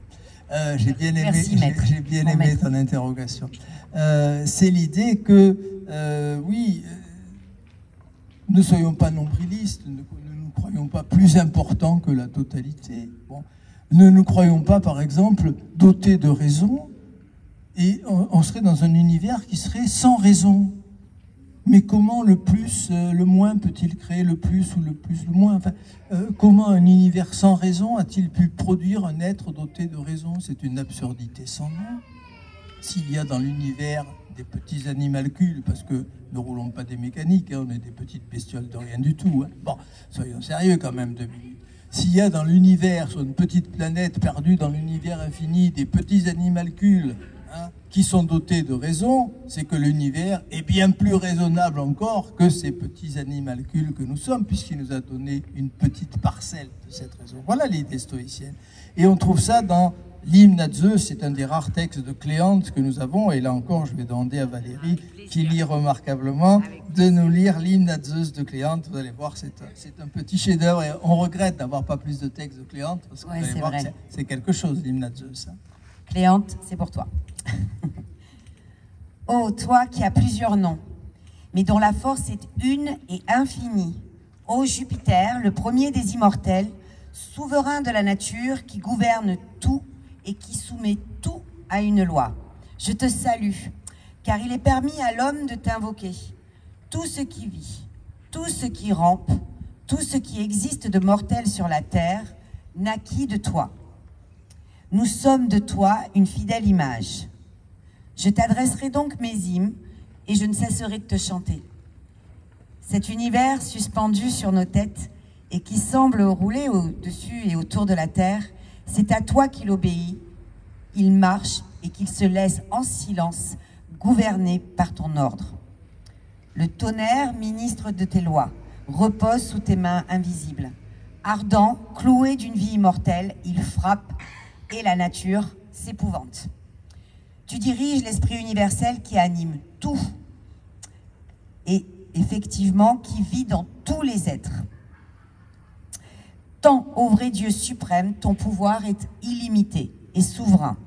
J'ai bien aimé, j'ai bien aimé ton interrogation. C'est l'idée que, oui, ne soyons pas nombrilistes, ne nous croyons pas plus importants que la totalité. Bon. Ne nous croyons pas, par exemple, dotés de raison, et on serait dans un univers qui serait sans raison. Mais comment le plus, le moins peut-il créer le plus ou le plus, le moins? Enfin, comment un univers sans raison a-t-il pu produire un être doté de raison? C'est une absurdité sans nom. S'il y a dans l'univers des petits animalcules, parce que ne roulons pas des mécaniques, hein, on est des petites bestioles de rien du tout. Hein. Bon, soyons sérieux quand même 2 minutes. S'il y a dans l'univers, sur une petite planète perdue dans l'univers infini, des petits animalcules, hein, qui sont dotés de raison, c'est que l'univers est bien plus raisonnable encore que ces petits animalcules que nous sommes, puisqu'il nous a donné une petite parcelle de cette raison. Voilà l'idée stoïcienne. Et on trouve ça dans l'hymne à Zeus, c'est un des rares textes de Cléante que nous avons, et là encore, je vais demander à Valérie, qui lit remarquablement, de nous lire l'hymne à Zeus de Cléante. Vous allez voir, c'est un petit chef-d'œuvre, et on regrette d'avoir pas plus de textes de Cléante, parce que vous allez voir que c'est quelque chose, l'hymne à Zeus. Hein. Cléante, c'est pour toi. Ô toi qui as plusieurs noms, mais dont la force est une et infinie. Ô Jupiter, le premier des immortels, souverain de la nature qui gouverne tout et qui soumet tout à une loi. Je te salue, car il est permis à l'homme de t'invoquer. Tout ce qui vit, tout ce qui rampe, tout ce qui existe de mortel sur la terre, naquit de toi. Nous sommes de toi une fidèle image. Je t'adresserai donc mes hymnes et je ne cesserai de te chanter. Cet univers suspendu sur nos têtes et qui semble rouler au-dessus et autour de la terre, c'est à toi qu'il obéit, il marche et qu'il se laisse en silence gouverner par ton ordre. Le tonnerre, ministre de tes lois, repose sous tes mains invisibles. Ardent, cloué d'une vie immortelle, il frappe et la nature s'épouvante. Tu diriges l'esprit universel qui anime tout et effectivement qui vit dans tous les êtres. Tant, ô vrai Dieu suprême, ton pouvoir est illimité et souverain.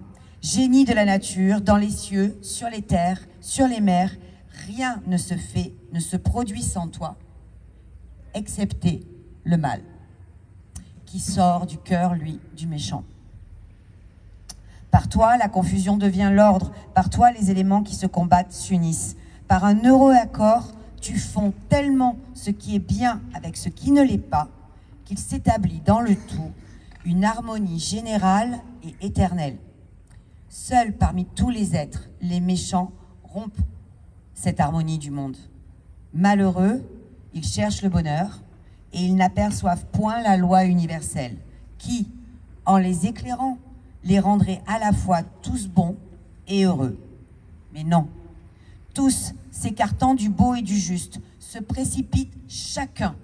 Génie de la nature, dans les cieux, sur les terres, sur les mers, rien ne se fait, ne se produit sans toi, excepté le mal, qui sort du cœur, lui, du méchant. Par toi, la confusion devient l'ordre. Par toi, les éléments qui se combattent s'unissent. Par un heureux accord, tu fonds tellement ce qui est bien avec ce qui ne l'est pas, qu'il s'établit dans le tout une harmonie générale et éternelle. Seuls parmi tous les êtres, les méchants rompent cette harmonie du monde. Malheureux, ils cherchent le bonheur et ils n'aperçoivent point la loi universelle qui, en les éclairant, les rendrait à la fois tous bons et heureux. Mais non, tous, s'écartant du beau et du juste, se précipitent chacun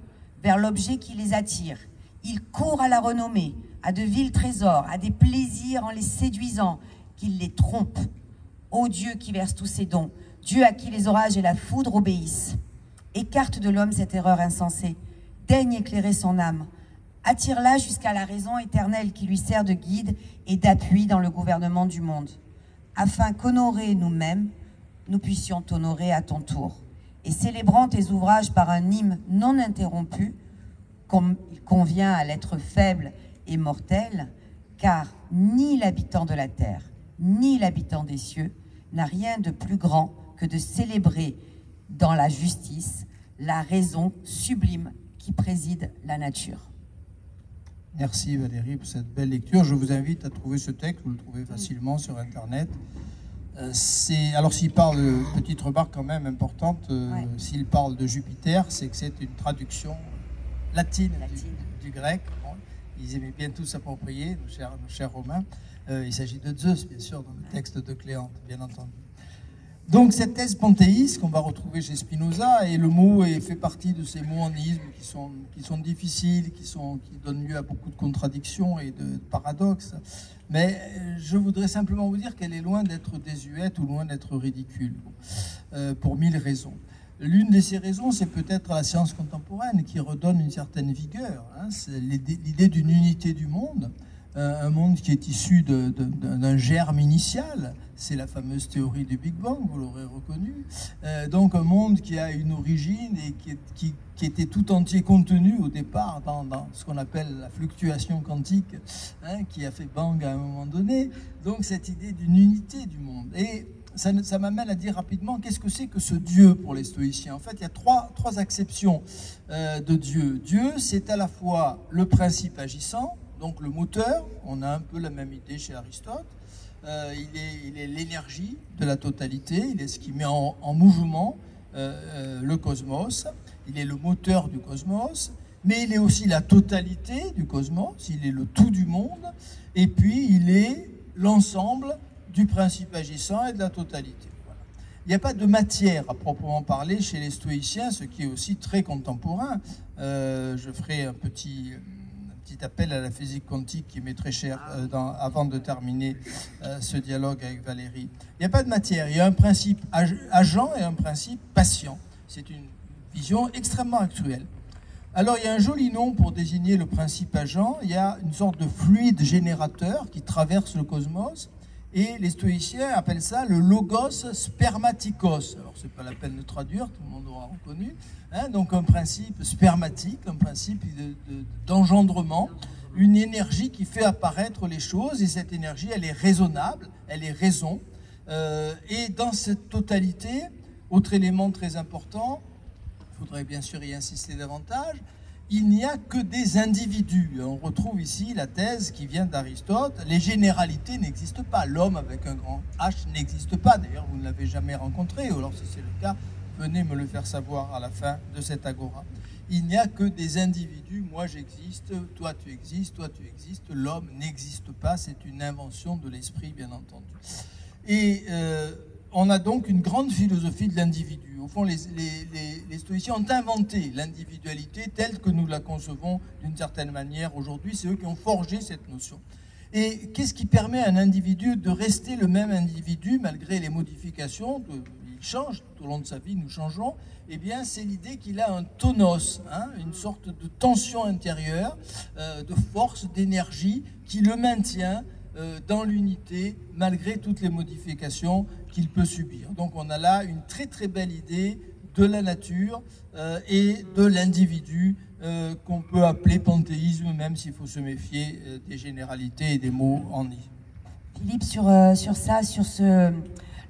vers l'objet qui les attire. Ils courent à la renommée, à de vils trésors, à des plaisirs en les séduisant, qu'ils les trompent. Ô Dieu qui verse tous ses dons, Dieu à qui les orages et la foudre obéissent, écarte de l'homme cette erreur insensée, daigne éclairer son âme, attire-la jusqu'à la raison éternelle qui lui sert de guide et d'appui dans le gouvernement du monde, afin qu'honorés nous-mêmes, nous puissions t'honorer à ton tour. Et célébrant tes ouvrages par un hymne non interrompu, comme il convient à l'être faible et mortel, car ni l'habitant de la terre, ni l'habitant des cieux n'a rien de plus grand que de célébrer dans la justice la raison sublime qui préside la nature. Merci Valérie pour cette belle lecture. Je vous invite à trouver ce texte, vous le trouvez facilement sur Internet. Alors s'il parle, petite remarque quand même importante, s'il parle de Jupiter, c'est que c'est une traduction latine. Du grec. Bon, ils aimaient bien tout s'approprier, nos chers Romains. Il s'agit de Zeus, bien sûr, dans le texte de Cléante, bien entendu. Donc cette thèse panthéiste qu'on va retrouver chez Spinoza, et le mot fait partie de ces monismes qui sont difficiles, qui donnent lieu à beaucoup de contradictions et de paradoxes. Mais je voudrais simplement vous dire qu'elle est loin d'être désuète ou loin d'être ridicule, pour 1000 raisons. L'une de ces raisons, c'est peut-être la science contemporaine qui redonne une certaine vigueur. Hein. C'est l'idée d'une unité du monde, un monde qui est issu d'un germe initial. C'est la fameuse théorie du Big Bang, vous l'aurez reconnu. Donc un monde qui a une origine et qui était tout entier contenu au départ dans ce qu'on appelle la fluctuation quantique, hein, qui a fait bang à un moment donné. Donc cette idée d'une unité du monde. Et ça m'amène à dire rapidement qu'est-ce que c'est que ce Dieu pour les stoïciens. En fait, il y a trois acceptions de Dieu. Dieu, c'est à la fois le principe agissant, donc le moteur, on a un peu la même idée chez Aristote. Il est l'énergie de la totalité, il est ce qui met en mouvement le cosmos, il est le moteur du cosmos, mais il est aussi la totalité du cosmos, il est le tout du monde, et puis il est l'ensemble du principe agissant et de la totalité. Voilà. Il n'y a pas de matière à proprement parler chez les stoïciens, ce qui est aussi très contemporain. Je ferai un petit appel à la physique quantique qui m'est très cher avant de terminer ce dialogue avec Valérie. Il n'y a pas de matière, il y a un principe agent et un principe patient. C'est une vision extrêmement actuelle. Alors il y a un joli nom pour désigner le principe agent, il y a une sorte de fluide générateur qui traverse le cosmos, et les stoïciens appellent ça le logos spermatikos. Alors c'est pas la peine de traduire, tout le monde aura reconnu. Hein, donc un principe spermatique, un principe d'engendrement, une énergie qui fait apparaître les choses, et cette énergie, elle est raisonnable, elle est raison. Et dans cette totalité, autre élément très important, il faudrait bien sûr y insister davantage, il n'y a que des individus. On retrouve ici la thèse qui vient d'Aristote, les généralités n'existent pas, l'homme avec un grand H n'existe pas, d'ailleurs vous ne l'avez jamais rencontré, ou alors si c'est le cas, venez me le faire savoir à la fin de cette agora. Il n'y a que des individus, moi j'existe, toi tu existes, l'homme n'existe pas, c'est une invention de l'esprit bien entendu. Et on a donc une grande philosophie de l'individu. Au fond, les stoïciens ont inventé l'individualité telle que nous la concevons d'une certaine manière aujourd'hui. C'est eux qui ont forgé cette notion. Et qu'est-ce qui permet à un individu de rester le même individu malgré les modifications il change, tout au long de sa vie nous changeons. Eh bien, c'est l'idée qu'il a un tonos, hein, une sorte de tension intérieure, de force, d'énergie qui le maintient dans l'unité malgré toutes les modifications qu'il peut subir. Donc on a là une très très belle idée de la nature et de l'individu qu'on peut appeler panthéisme, même s'il faut se méfier des généralités et des mots en i. Philippe, sur ce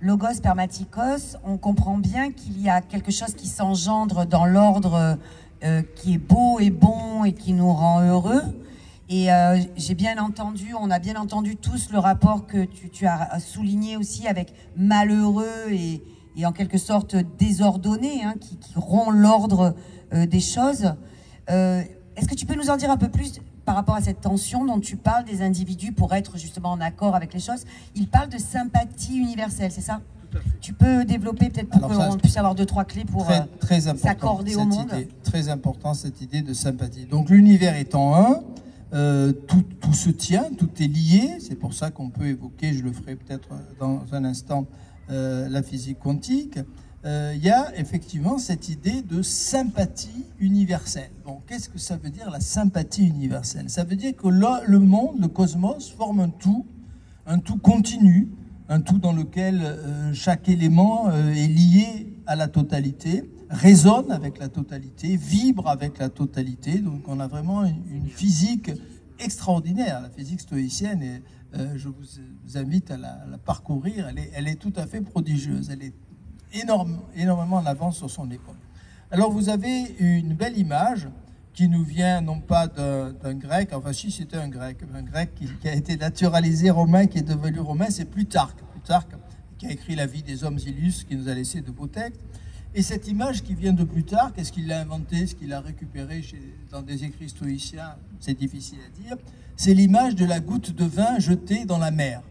logos spermatikos, on comprend bien qu'il y a quelque chose qui s'engendre dans l'ordre qui est beau et bon et qui nous rend heureux. Et j'ai bien entendu, on a bien entendu tous le rapport que tu as souligné aussi avec malheureux et en quelque sorte désordonné, hein, qui rompt l'ordre des choses. Est-ce que tu peux nous en dire un peu plus par rapport à cette tension dont tu parles des individus pour être justement en accord avec les choses? Il parle de sympathie universelle, c'est ça? Tout à fait. Tu peux développer peut-être pour qu'on puisse avoir 2-3 clés pour s'accorder au monde? Très important cette idée de sympathie. Donc l'univers étant un, tout se tient, tout est lié. C'est pour ça qu'on peut évoquer, je le ferai peut-être dans un instant, la physique quantique. Il y a effectivement cette idée de sympathie universelle. Bon, qu'est-ce que ça veut dire la sympathie universelle? Ça veut dire que le monde, le cosmos, forme un tout continu, un tout dans lequel chaque élément est lié à la totalité, résonne avec la totalité, vibre avec la totalité. Donc on a vraiment une physique extraordinaire, la physique stoïcienne, et je vous invite à la parcourir. Elle est tout à fait prodigieuse. Elle est énormément en avance sur son époque. Alors vous avez une belle image qui nous vient non pas d'un grec, enfin si c'était un grec qui a été naturalisé romain, qui est devenu romain, c'est Plutarque, qui a écrit la vie des hommes illustres, qui nous a laissé de beaux textes. Et cette image qui vient de Plutarque, est-ce qu'il l'a inventée, est-ce qu'il l'a récupérée dans des écrits stoïciens, c'est difficile à dire, c'est l'image de la goutte de vin jetée dans la mer.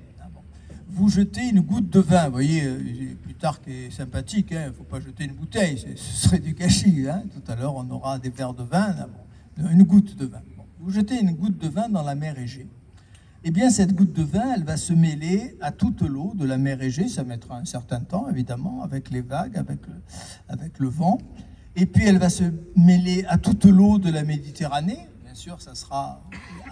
Vous jetez une goutte de vin, vous voyez, Plutarque est sympathique, il ne faut pas jeter une bouteille, ce serait du gâchis. Tout à l'heure, on aura des verres de vin, une goutte de vin. Bon, vous jetez une goutte de vin dans la mer Égée. Eh bien, cette goutte de vin, elle va se mêler à toute l'eau de la mer Égée, ça mettra un certain temps, évidemment, avec les vagues, avec le vent. Et puis, elle va se mêler à toute l'eau de la Méditerranée. Bien sûr, ça sera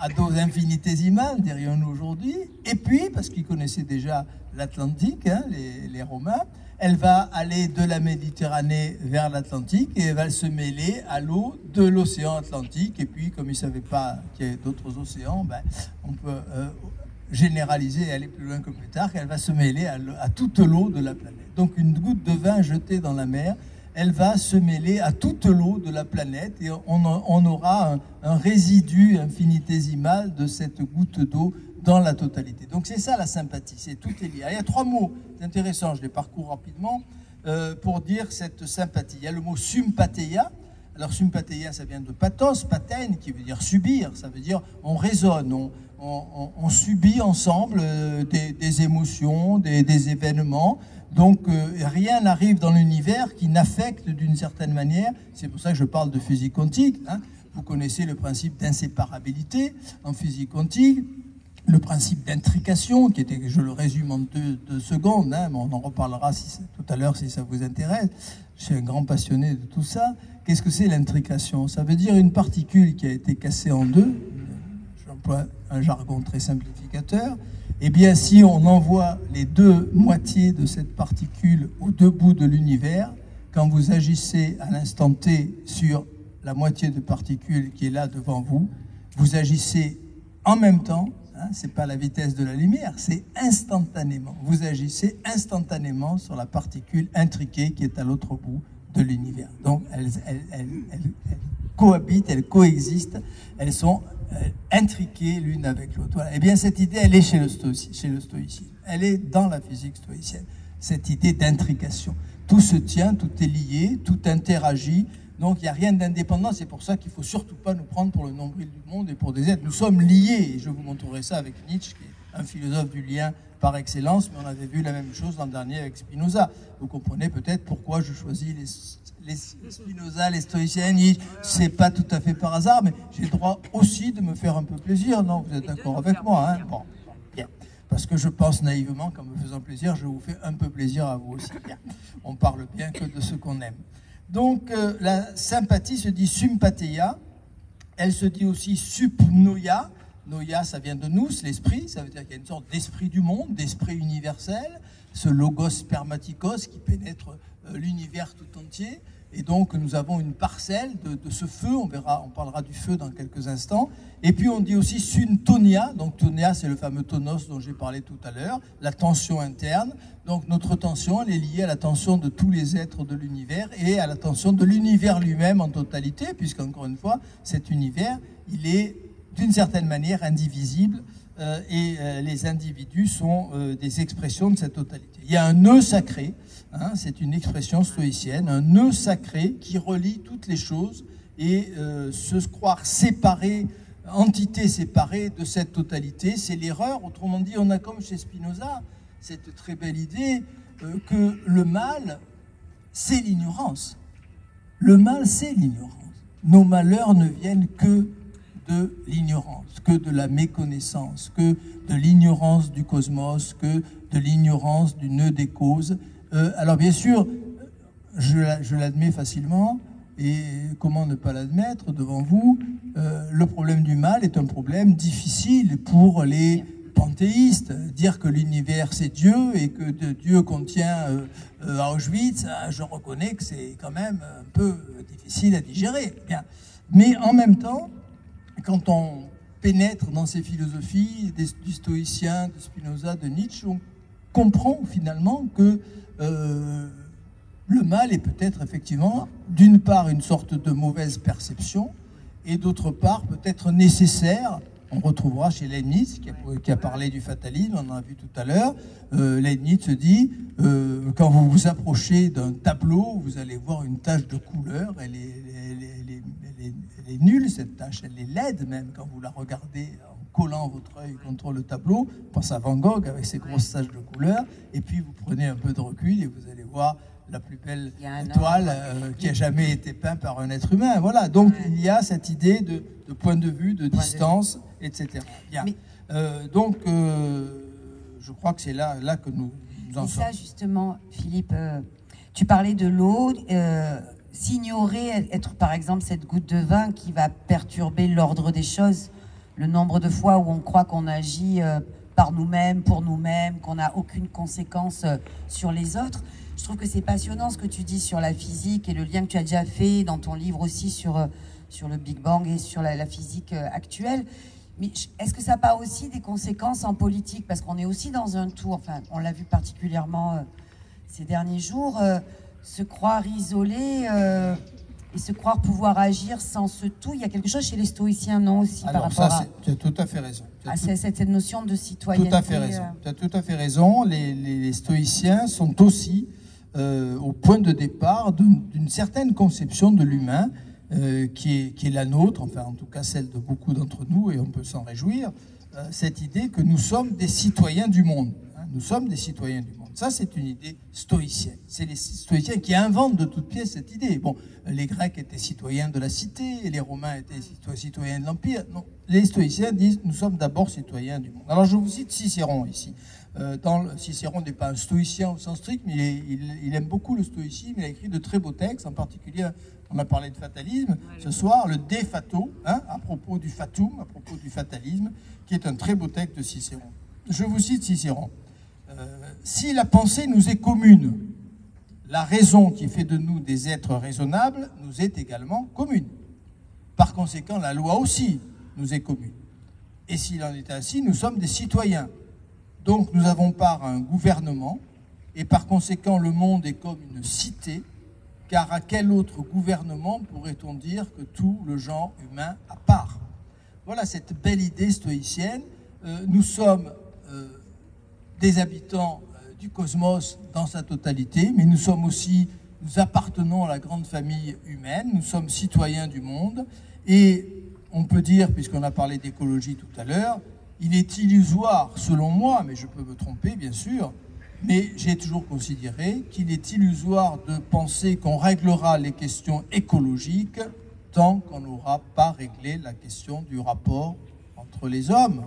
à dose infinitésimale, dirions-nous aujourd'hui. Et puis, parce qu'ils connaissaient déjà l'Atlantique, les Romains, elle va aller de la Méditerranée vers l'Atlantique et elle va se mêler à l'eau de l'océan Atlantique. Et puis, comme ils ne savaient pas qu'il y avait d'autres océans, on peut généraliser et aller plus loin que plus tard, elle va se mêler à toute l'eau de la planète. Donc, une goutte de vin jetée dans la mer, elle va se mêler à toute l'eau de la planète et on aura un résidu infinitésimal de cette goutte d'eau dans la totalité. Donc c'est ça la sympathie, c'est tout est lié. Il y a 3 mots intéressants, je les parcours rapidement, pour dire cette sympathie. Il y a le mot sympatheia. Alors sympatheia, ça vient de pathos, pathène, qui veut dire subir, ça veut dire on raisonne, on subit ensemble des émotions, des événements. Donc rien n'arrive dans l'univers qui n'affecte d'une certaine manière. C'est pour ça que je parle de physique quantique. Vous connaissez le principe d'inséparabilité en physique quantique, le principe d'intrication, qui était, je le résume en deux secondes, mais on en reparlera tout à l'heure si ça vous intéresse. Je suis un grand passionné de tout ça. Qu'est-ce que c'est l'intrication? Ça veut dire une particule qui a été cassée en deux. J'emploie un jargon très simplificateur. Eh bien, si on envoie les deux moitiés de cette particule aux deux bouts de l'univers, quand vous agissez à l'instant T sur la moitié de particule qui est là devant vous, vous agissez en même temps, c'est pas la vitesse de la lumière, c'est instantanément. Vous agissez instantanément sur la particule intriquée qui est à l'autre bout de l'univers. Donc, elles cohabitent, elles coexistent, elles sont intriquées l'une avec l'autre. Voilà. Eh bien, cette idée, elle est chez le stoïcisme. Elle est dans la physique stoïcienne, cette idée d'intrication. Tout se tient, tout est lié, tout interagit. Donc, il n'y a rien d'indépendant. C'est pour ça qu'il ne faut surtout pas nous prendre pour le nombril du monde et pour des êtres. Nous sommes liés. Et je vous montrerai ça avec Nietzsche, qui est un philosophe du lien par excellence. Mais on avait vu la même chose l'an dernier avec Spinoza. Vous comprenez peut-être pourquoi je choisis les Spinoza, les stoïciens, Nietzsche. Ce n'est pas tout à fait par hasard, mais j'ai le droit aussi de me faire un peu plaisir. Non, vous êtes d'accord avec moi, Bon, bien. Parce que je pense naïvement qu'en me faisant plaisir, je vous fais un peu plaisir à vous aussi. Bien. On parle bien que de ce qu'on aime. Donc la sympathie se dit sympatheia, elle se dit aussi supnoia. Noia, ça vient de nous, l'esprit, ça veut dire qu'il y a une sorte d'esprit du monde, d'esprit universel, ce logos spermatikos qui pénètre l'univers tout entier. Et donc nous avons une parcelle de ce feu, on parlera du feu dans quelques instants. Et puis on dit aussi syntonia, donc tonia c'est le fameux tonos dont j'ai parlé tout à l'heure, la tension interne. Donc notre tension, elle est liée à la tension de tous les êtres de l'univers et à la tension de l'univers lui-même en totalité, puisqu'encore une fois, cet univers, il est d'une certaine manière indivisible et les individus sont des expressions de cette totalité. Il y a un nœud sacré, c'est une expression stoïcienne, un nœud sacré qui relie toutes les choses et se croire séparé, entité séparée de cette totalité, c'est l'erreur. Autrement dit, on a comme chez Spinoza cette très belle idée que le mal, c'est l'ignorance. Le mal, c'est l'ignorance. Nos malheurs ne viennent que de l'ignorance, que de la méconnaissance, que de l'ignorance du cosmos, que de l'ignorance du nœud des causes. Alors bien sûr, je l'admets facilement, et comment ne pas l'admettre devant vous, le problème du mal est un problème difficile pour les panthéistes. Dire que l'univers c'est Dieu et que Dieu contient Auschwitz, je reconnais que c'est quand même un peu difficile à digérer. Bien. Mais en même temps, quand on pénètre dans ces philosophies du stoïcien, de Spinoza, de Nietzsche, on comprend finalement que le mal est peut-être effectivement, d'une part, une sorte de mauvaise perception, et d'autre part, peut-être nécessaire. On retrouvera chez Leibniz, qui a parlé du fatalisme, on en a vu tout à l'heure. Leibniz se dit, quand vous vous approchez d'un tableau, vous allez voir une tache de couleur, elle est nulle, cette tache, elle est laide même, quand vous la regardez en collant votre œil contre le tableau. On pense à Van Gogh avec ses grosses taches de couleur, et puis vous prenez un peu de recul et vous allez voir la plus belle étoile qui a jamais été peinte par un être humain. Voilà, donc il y a cette idée de point de vue, de distance, etc. Bien. Mais, je crois que c'est là que nous en sommes. Et ça, justement, Philippe, tu parlais de l'eau, s'ignorer, être par exemple cette goutte de vin qui va perturber l'ordre des choses, le nombre de fois où on croit qu'on agit par nous-mêmes, pour nous-mêmes, qu'on n'a aucune conséquence sur les autres. Je trouve que c'est passionnant ce que tu dis sur la physique et le lien que tu as déjà fait dans ton livre aussi sur le Big Bang et sur la physique actuelle. Mais est-ce que ça n'a pas aussi des conséquences en politique? Parce qu'on est aussi dans un tout, enfin, on l'a vu particulièrement ces derniers jours, se croire isolé et se croire pouvoir agir sans ce tout. Il y a quelque chose chez les stoïciens, non, aussi, alors, par rapport tu as tout à fait raison. Cette notion de citoyenneté. Tout à fait raison. Tu as tout à fait raison. Les stoïciens sont aussi au point de départ d'une certaine conception de l'humain qui est la nôtre, enfin en tout cas celle de beaucoup d'entre nous, et on peut s'en réjouir, cette idée que nous sommes des citoyens du monde. Hein, nous sommes des citoyens du monde. Ça, c'est une idée stoïcienne. C'est les stoïciens qui inventent de toutes pièces cette idée. Bon, les Grecs étaient citoyens de la cité, et les Romains étaient citoyens de l'Empire. Non, les stoïciens disent nous sommes d'abord citoyens du monde. Alors je vous cite Cicéron ici. Cicéron n'est pas un stoïcien au sens strict, mais il aime beaucoup le stoïcisme. Il a écrit de très beaux textes, en particulier, on a parlé de fatalisme ce soir, le De Fato, hein, à propos du fatum, à propos du fatalisme, qui est un très beau texte de Cicéron. Je vous cite Cicéron. Si la pensée nous est commune, la raison qui fait de nous des êtres raisonnables nous est également commune. Par conséquent, la loi aussi nous est commune. Et s'il en est ainsi, nous sommes des citoyens. Donc nous avons part à un gouvernement, et par conséquent le monde est comme une cité, car à quel autre gouvernement pourrait-on dire que tout le genre humain à part? Voilà cette belle idée stoïcienne. Nous sommes des habitants du cosmos dans sa totalité, mais nous appartenons à la grande famille humaine, nous sommes citoyens du monde, et on peut dire, puisqu'on a parlé d'écologie tout à l'heure, il est illusoire, selon moi, mais je peux me tromper bien sûr, mais j'ai toujours considéré qu'il est illusoire de penser qu'on réglera les questions écologiques tant qu'on n'aura pas réglé la question du rapport entre les hommes.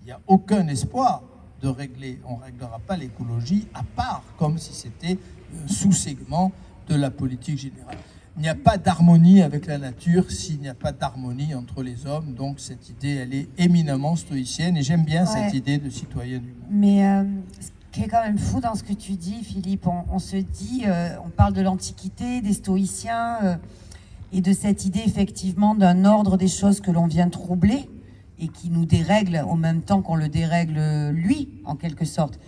Il n'y a aucun espoir de régler, on ne réglera pas l'écologie à part, comme si c'était un sous-segment de la politique générale. Il n'y a pas d'harmonie avec la nature s'il n'y a pas d'harmonie entre les hommes. Donc cette idée, elle est éminemment stoïcienne et j'aime bien cette idée de citoyen du monde. Mais ce qui est quand même fou dans ce que tu dis, Philippe, on se dit, on parle de l'Antiquité, des stoïciens et de cette idée effectivement d'un ordre des choses que l'on vient troubler et qui nous dérègle au même temps qu'on le dérègle lui, en quelque sorte.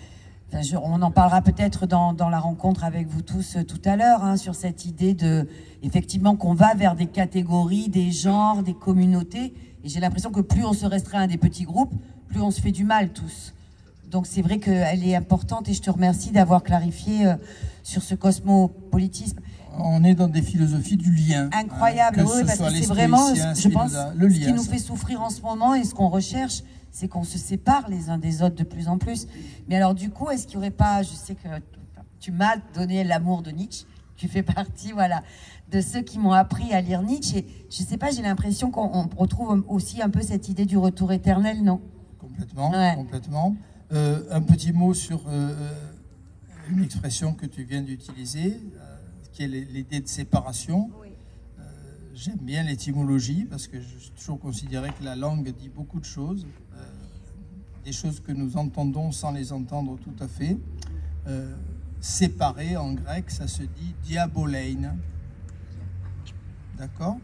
Enfin, on en parlera peut-être dans la rencontre avec vous tous tout à l'heure, hein, sur cette idée de, effectivement, qu'on va vers des catégories, des genres, des communautés. Et j'ai l'impression que plus on se restreint à des petits groupes, plus on se fait du mal tous. Donc c'est vrai qu'elle est importante et je te remercie d'avoir clarifié sur ce cosmopolitisme. On est dans des philosophies du lien. Incroyable, oui, parce que c'est vraiment, je pense, ce qui nous fait souffrir en ce moment et ce qu'on recherche, c'est qu'on se sépare les uns des autres de plus en plus. Mais alors du coup, est-ce qu'il n'y aurait pas, je sais que tu m'as donné l'amour de Nietzsche, tu fais partie, voilà, de ceux qui m'ont appris à lire Nietzsche, et je ne sais pas, j'ai l'impression qu'on retrouve aussi un peu cette idée du retour éternel, non? Complètement, complètement. Un petit mot sur une expression que tu viens d'utiliser, qui est l'idée de séparation. J'aime bien l'étymologie parce que j'ai toujours considéré que la langue dit beaucoup de choses, des choses que nous entendons sans les entendre tout à fait. Séparer en grec, ça se dit diabolein. D'accord?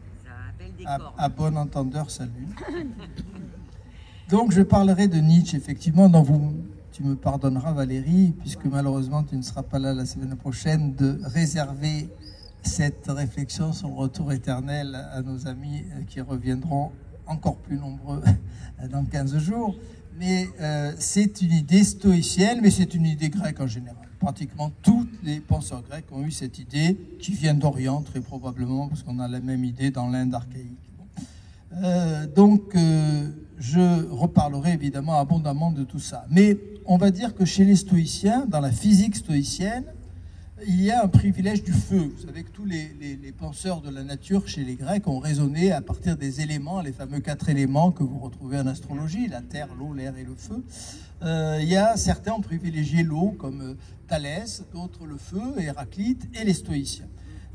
À bon entendeur, salut. Donc je parlerai de Nietzsche, effectivement, dont vous tu me pardonneras Valérie, puisque malheureusement tu ne seras pas là la semaine prochaine, de réserver cette réflexion sur le retour éternel à nos amis qui reviendront encore plus nombreux dans 15 jours. Mais c'est une idée stoïcienne, mais c'est une idée grecque en général. Pratiquement tous les penseurs grecs ont eu cette idée, qui vient d'Orient très probablement, parce qu'on a la même idée dans l'Inde archaïque. Je reparlerai évidemment abondamment de tout ça. Mais on va dire que chez les stoïciens, dans la physique stoïcienne, il y a un privilège du feu. Vous savez que tous les penseurs de la nature chez les Grecs ont raisonné à partir des éléments, les fameux 4 éléments que vous retrouvez en astrologie, la terre, l'eau, l'air et le feu. Il y a certains ont privilégié l'eau, comme Thalès, d'autres le feu, Héraclite et les stoïciens.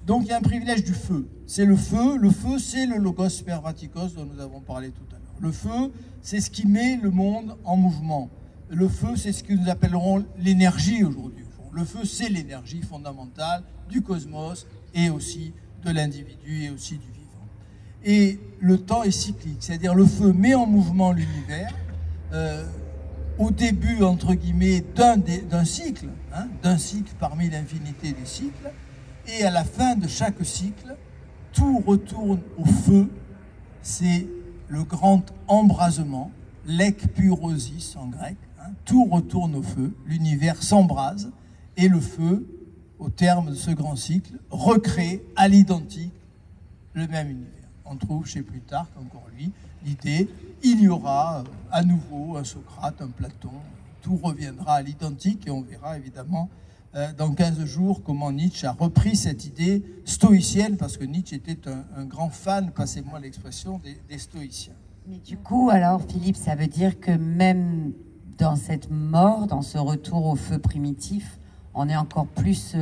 Donc il y a un privilège du feu. C'est le feu c'est le logos spermatikos dont nous avons parlé tout à l'heure. Le feu, c'est ce qui met le monde en mouvement. Le feu, c'est ce que nous appellerons l'énergie aujourd'hui. Le feu, c'est l'énergie fondamentale du cosmos et aussi de l'individu et aussi du vivant. Et le temps est cyclique, c'est-à-dire le feu met en mouvement l'univers au début, entre guillemets, d'un cycle, d'un cycle parmi l'infinité des cycles, et à la fin de chaque cycle, tout retourne au feu. C'est le grand embrasement, l'ekpyrosis en grec, tout retourne au feu, l'univers s'embrase, et le feu, au terme de ce grand cycle, recrée à l'identique le même univers. On trouve chez Plutarque, encore lui, l'idée, il y aura à nouveau un Socrate, un Platon, tout reviendra à l'identique, et on verra évidemment dans 15 jours comment Nietzsche a repris cette idée stoïcienne, parce que Nietzsche était un grand fan, passez-moi l'expression, des stoïciens. Mais du coup, alors Philippe, ça veut dire que même dans cette mort, dans ce retour au feu primitif, on est encore plus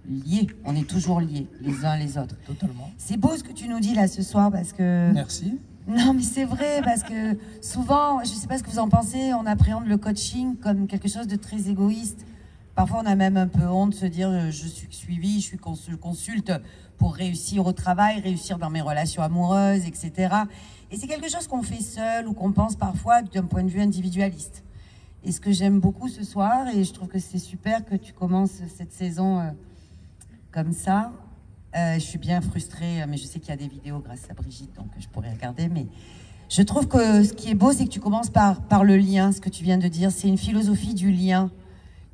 liés, on est toujours liés les uns les autres. Totalement. C'est beau ce que tu nous dis là ce soir, parce que... Merci. Non mais c'est vrai, parce que souvent, je ne sais pas ce que vous en pensez, on appréhende le coaching comme quelque chose de très égoïste. Parfois on a même un peu honte de se dire je suis suivi, je consulte pour réussir au travail, réussir dans mes relations amoureuses, etc. Et c'est quelque chose qu'on fait seul ou qu'on pense parfois d'un point de vue individualiste. Et ce que j'aime beaucoup ce soir, et je trouve que c'est super que tu commences cette saison comme ça. Je suis bien frustrée, mais je sais qu'il y a des vidéos grâce à Brigitte, donc je pourrais regarder. Mais je trouve que ce qui est beau, c'est que tu commences par le lien, ce que tu viens de dire. C'est une philosophie du lien.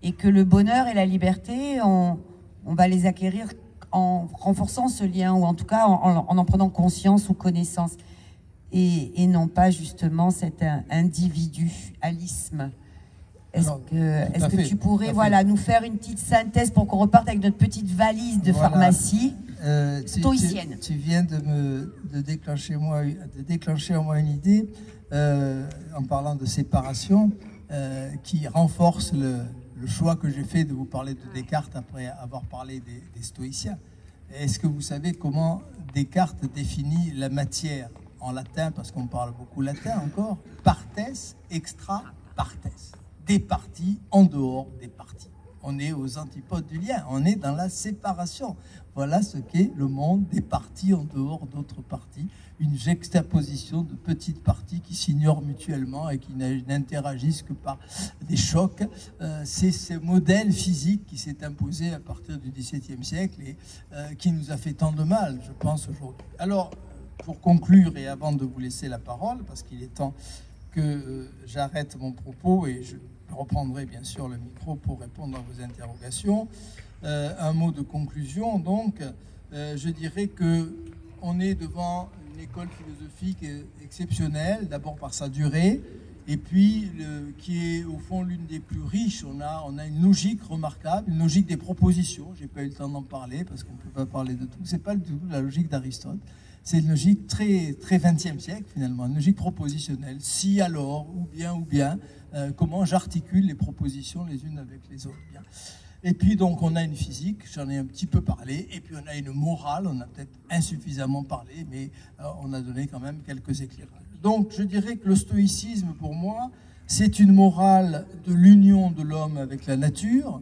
Et que le bonheur et la liberté, on va les acquérir en renforçant ce lien, ou en tout cas en prenant conscience ou connaissance. Et non pas justement cet individualisme. Est-ce que tu pourrais nous faire une petite synthèse pour qu'on reparte avec notre petite valise de pharmacie stoïcienne? Tu viens de déclencher en moi une idée en parlant de séparation qui renforce le choix que j'ai fait de vous parler de Descartes après avoir parlé des stoïciens. Est-ce que vous savez comment Descartes définit la matière en latin, parce qu'on parle beaucoup latin encore? Partes extra partes. Des parties en dehors des parties. On est aux antipodes du lien, on est dans la séparation. Voilà ce qu'est le monde des parties en dehors d'autres parties, une juxtaposition de petites parties qui s'ignorent mutuellement et qui n'interagissent que par des chocs. C'est ce modèle physique qui s'est imposé à partir du XVIIe siècle et qui nous a fait tant de mal, je pense, aujourd'hui. Alors, pour conclure et avant de vous laisser la parole, parce qu'il est temps que j'arrête mon propos et je reprendrai bien sûr le micro pour répondre à vos interrogations. Un mot de conclusion, donc, je dirais qu'on est devant une école philosophique exceptionnelle, d'abord par sa durée, et puis qui est au fond l'une des plus riches. On a une logique remarquable, une logique des propositions. J'ai pas eu le temps d'en parler parce qu'on ne peut pas parler de tout. C'est pas du tout la logique d'Aristote. C'est une logique très, très 20e siècle, finalement, une logique propositionnelle. Si, alors, ou bien, comment j'articule les propositions les unes avec les autres. Bien. Et puis, donc, on a une physique, j'en ai un petit peu parlé, et puis on a une morale, on a peut-être insuffisamment parlé, mais on a donné quand même quelques éclairages. Donc, je dirais que le stoïcisme, pour moi, c'est une morale de l'union de l'homme avec la nature.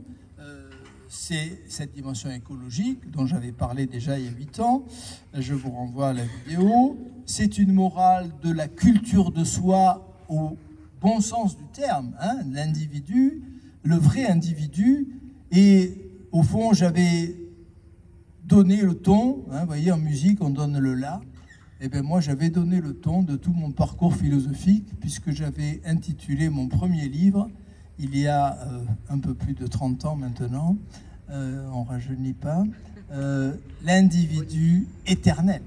C'est cette dimension écologique dont j'avais parlé déjà il y a 8 ans. Je vous renvoie à la vidéo. C'est une morale de la culture de soi au bon sens du terme, hein, l'individu, le vrai individu. Et au fond, j'avais donné le ton, hein, vous voyez, en musique, on donne le la. Et bien moi, j'avais donné le ton de tout mon parcours philosophique, puisque j'avais intitulé mon premier livre, il y a un peu plus de 30 ans maintenant, on ne rajeunit pas, l'individu éternel.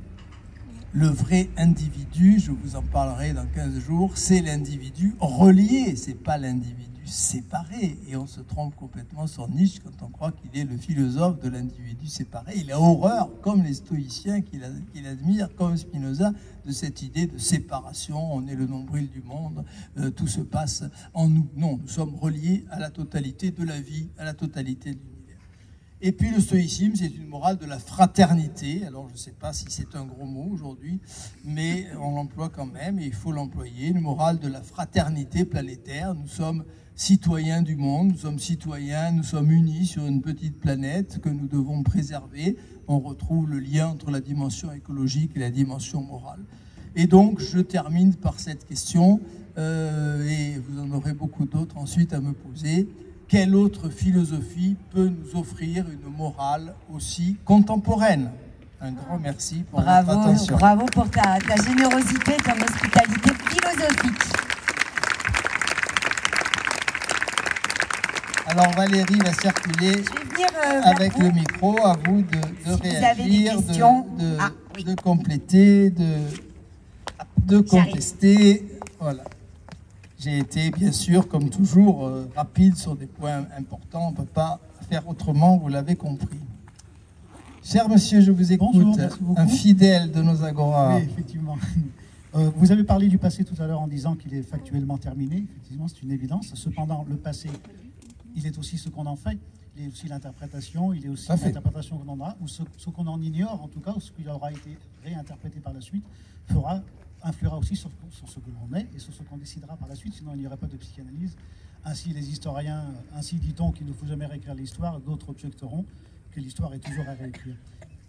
Le vrai individu, je vous en parlerai dans 15 jours, c'est l'individu relié, c'est pas l'individu séparé. Et on se trompe complètement sur Nietzsche quand on croit qu'il est le philosophe de l'individu séparé. Il a horreur, comme les stoïciens qu'il admire, comme Spinoza, de cette idée de séparation. On est le nombril du monde, tout se passe en nous. Non, nous sommes reliés à la totalité de la vie, à la totalité de l'univers. Et puis le stoïcisme, c'est une morale de la fraternité. Alors je ne sais pas si c'est un gros mot aujourd'hui, mais on l'emploie quand même et il faut l'employer. Une morale de la fraternité planétaire. Nous sommes citoyens du monde, nous sommes citoyens, nous sommes unis sur une petite planète que nous devons préserver. On retrouve le lien entre la dimension écologique et la dimension morale. Et donc je termine par cette question, et vous en aurez beaucoup d'autres ensuite à me poser. Quelle autre philosophie peut nous offrir une morale aussi contemporaine? Un grand merci pour votre attention. Bravo pour ta générosité, ton hospitalité philosophique. Alors Valérie va circuler avec le micro, à vous de réagir, de compléter, de contester. Voilà. J'ai été, bien sûr, comme toujours, rapide sur des points importants. On ne peut pas faire autrement, vous l'avez compris. Cher monsieur, je vous écoute. Bonjour, merci beaucoup. Un fidèle de nos agoras. Oui, effectivement. Vous avez parlé du passé tout à l'heure en disant qu'il est factuellement terminé. Effectivement, c'est une évidence. Cependant, le passé, il est aussi ce qu'on en fait. Il est aussi l'interprétation. Il est aussi l'interprétation qu'on en a. Ou ce qu'on en ignore, en tout cas, ou ce qui aura été réinterprété par la suite, influera aussi sur ce que l'on est et sur ce qu'on décidera par la suite, sinon il n'y aurait pas de psychanalyse. Ainsi, les historiens, ainsi dit-on qu'il ne faut jamais réécrire l'histoire, d'autres objecteront que l'histoire est toujours à réécrire.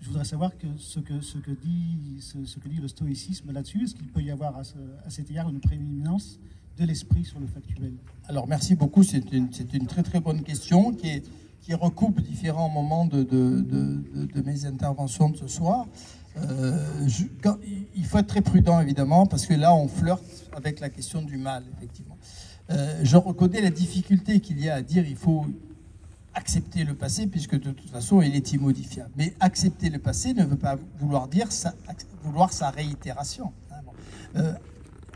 Je voudrais savoir ce que dit le stoïcisme là-dessus. Est-ce qu'il peut y avoir à cet égard une prééminence de l'esprit sur le factuel? Alors merci beaucoup, c'est une très très bonne question qui recoupe différents moments de mes interventions de ce soir. Il faut être très prudent évidemment parce que là on flirte avec la question du mal effectivement. Je reconnais la difficulté qu'il y a à dire il faut accepter le passé puisque de toute façon il est immodifiable. Mais accepter le passé ne veut pas vouloir dire vouloir sa réitération.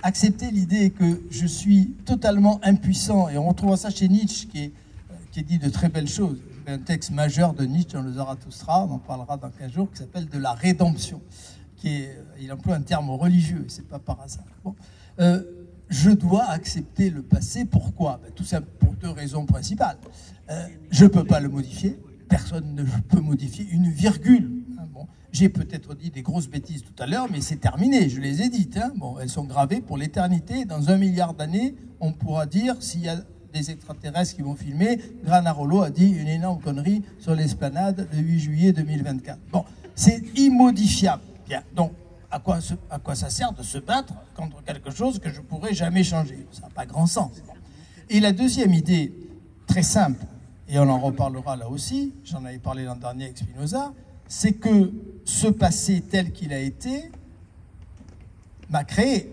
Accepter l'idée que je suis totalement impuissant, et on retrouve ça chez Nietzsche qui dit de très belles choses. Un texte majeur de Nietzsche dans le Zarathustra, on en parlera dans 15 jours, qui s'appelle « De la rédemption ». Il emploie un terme religieux, c'est pas par hasard. Bon. Je dois accepter le passé, pourquoi? Tout ça pour deux raisons principales. Je ne peux pas le modifier, personne ne peut modifier une virgule. Bon. J'ai peut-être dit des grosses bêtises tout à l'heure, mais c'est terminé, je les ai dites. Hein. Bon, elles sont gravées pour l'éternité. Dans 1 milliard d'années, on pourra dire s'il y a des extraterrestres qui vont filmer. Granarolo a dit une énorme connerie sur l'esplanade le 8 juillet 2024. Bon, c'est immodifiable. Bien, donc à quoi ça sert de se battre contre quelque chose que je ne pourrais jamais changer? Ça n'a pas grand sens. Et la deuxième idée, très simple, et on en reparlera là aussi, j'en avais parlé l'an dernier avec Spinoza, c'est que ce passé tel qu'il a été m'a créé.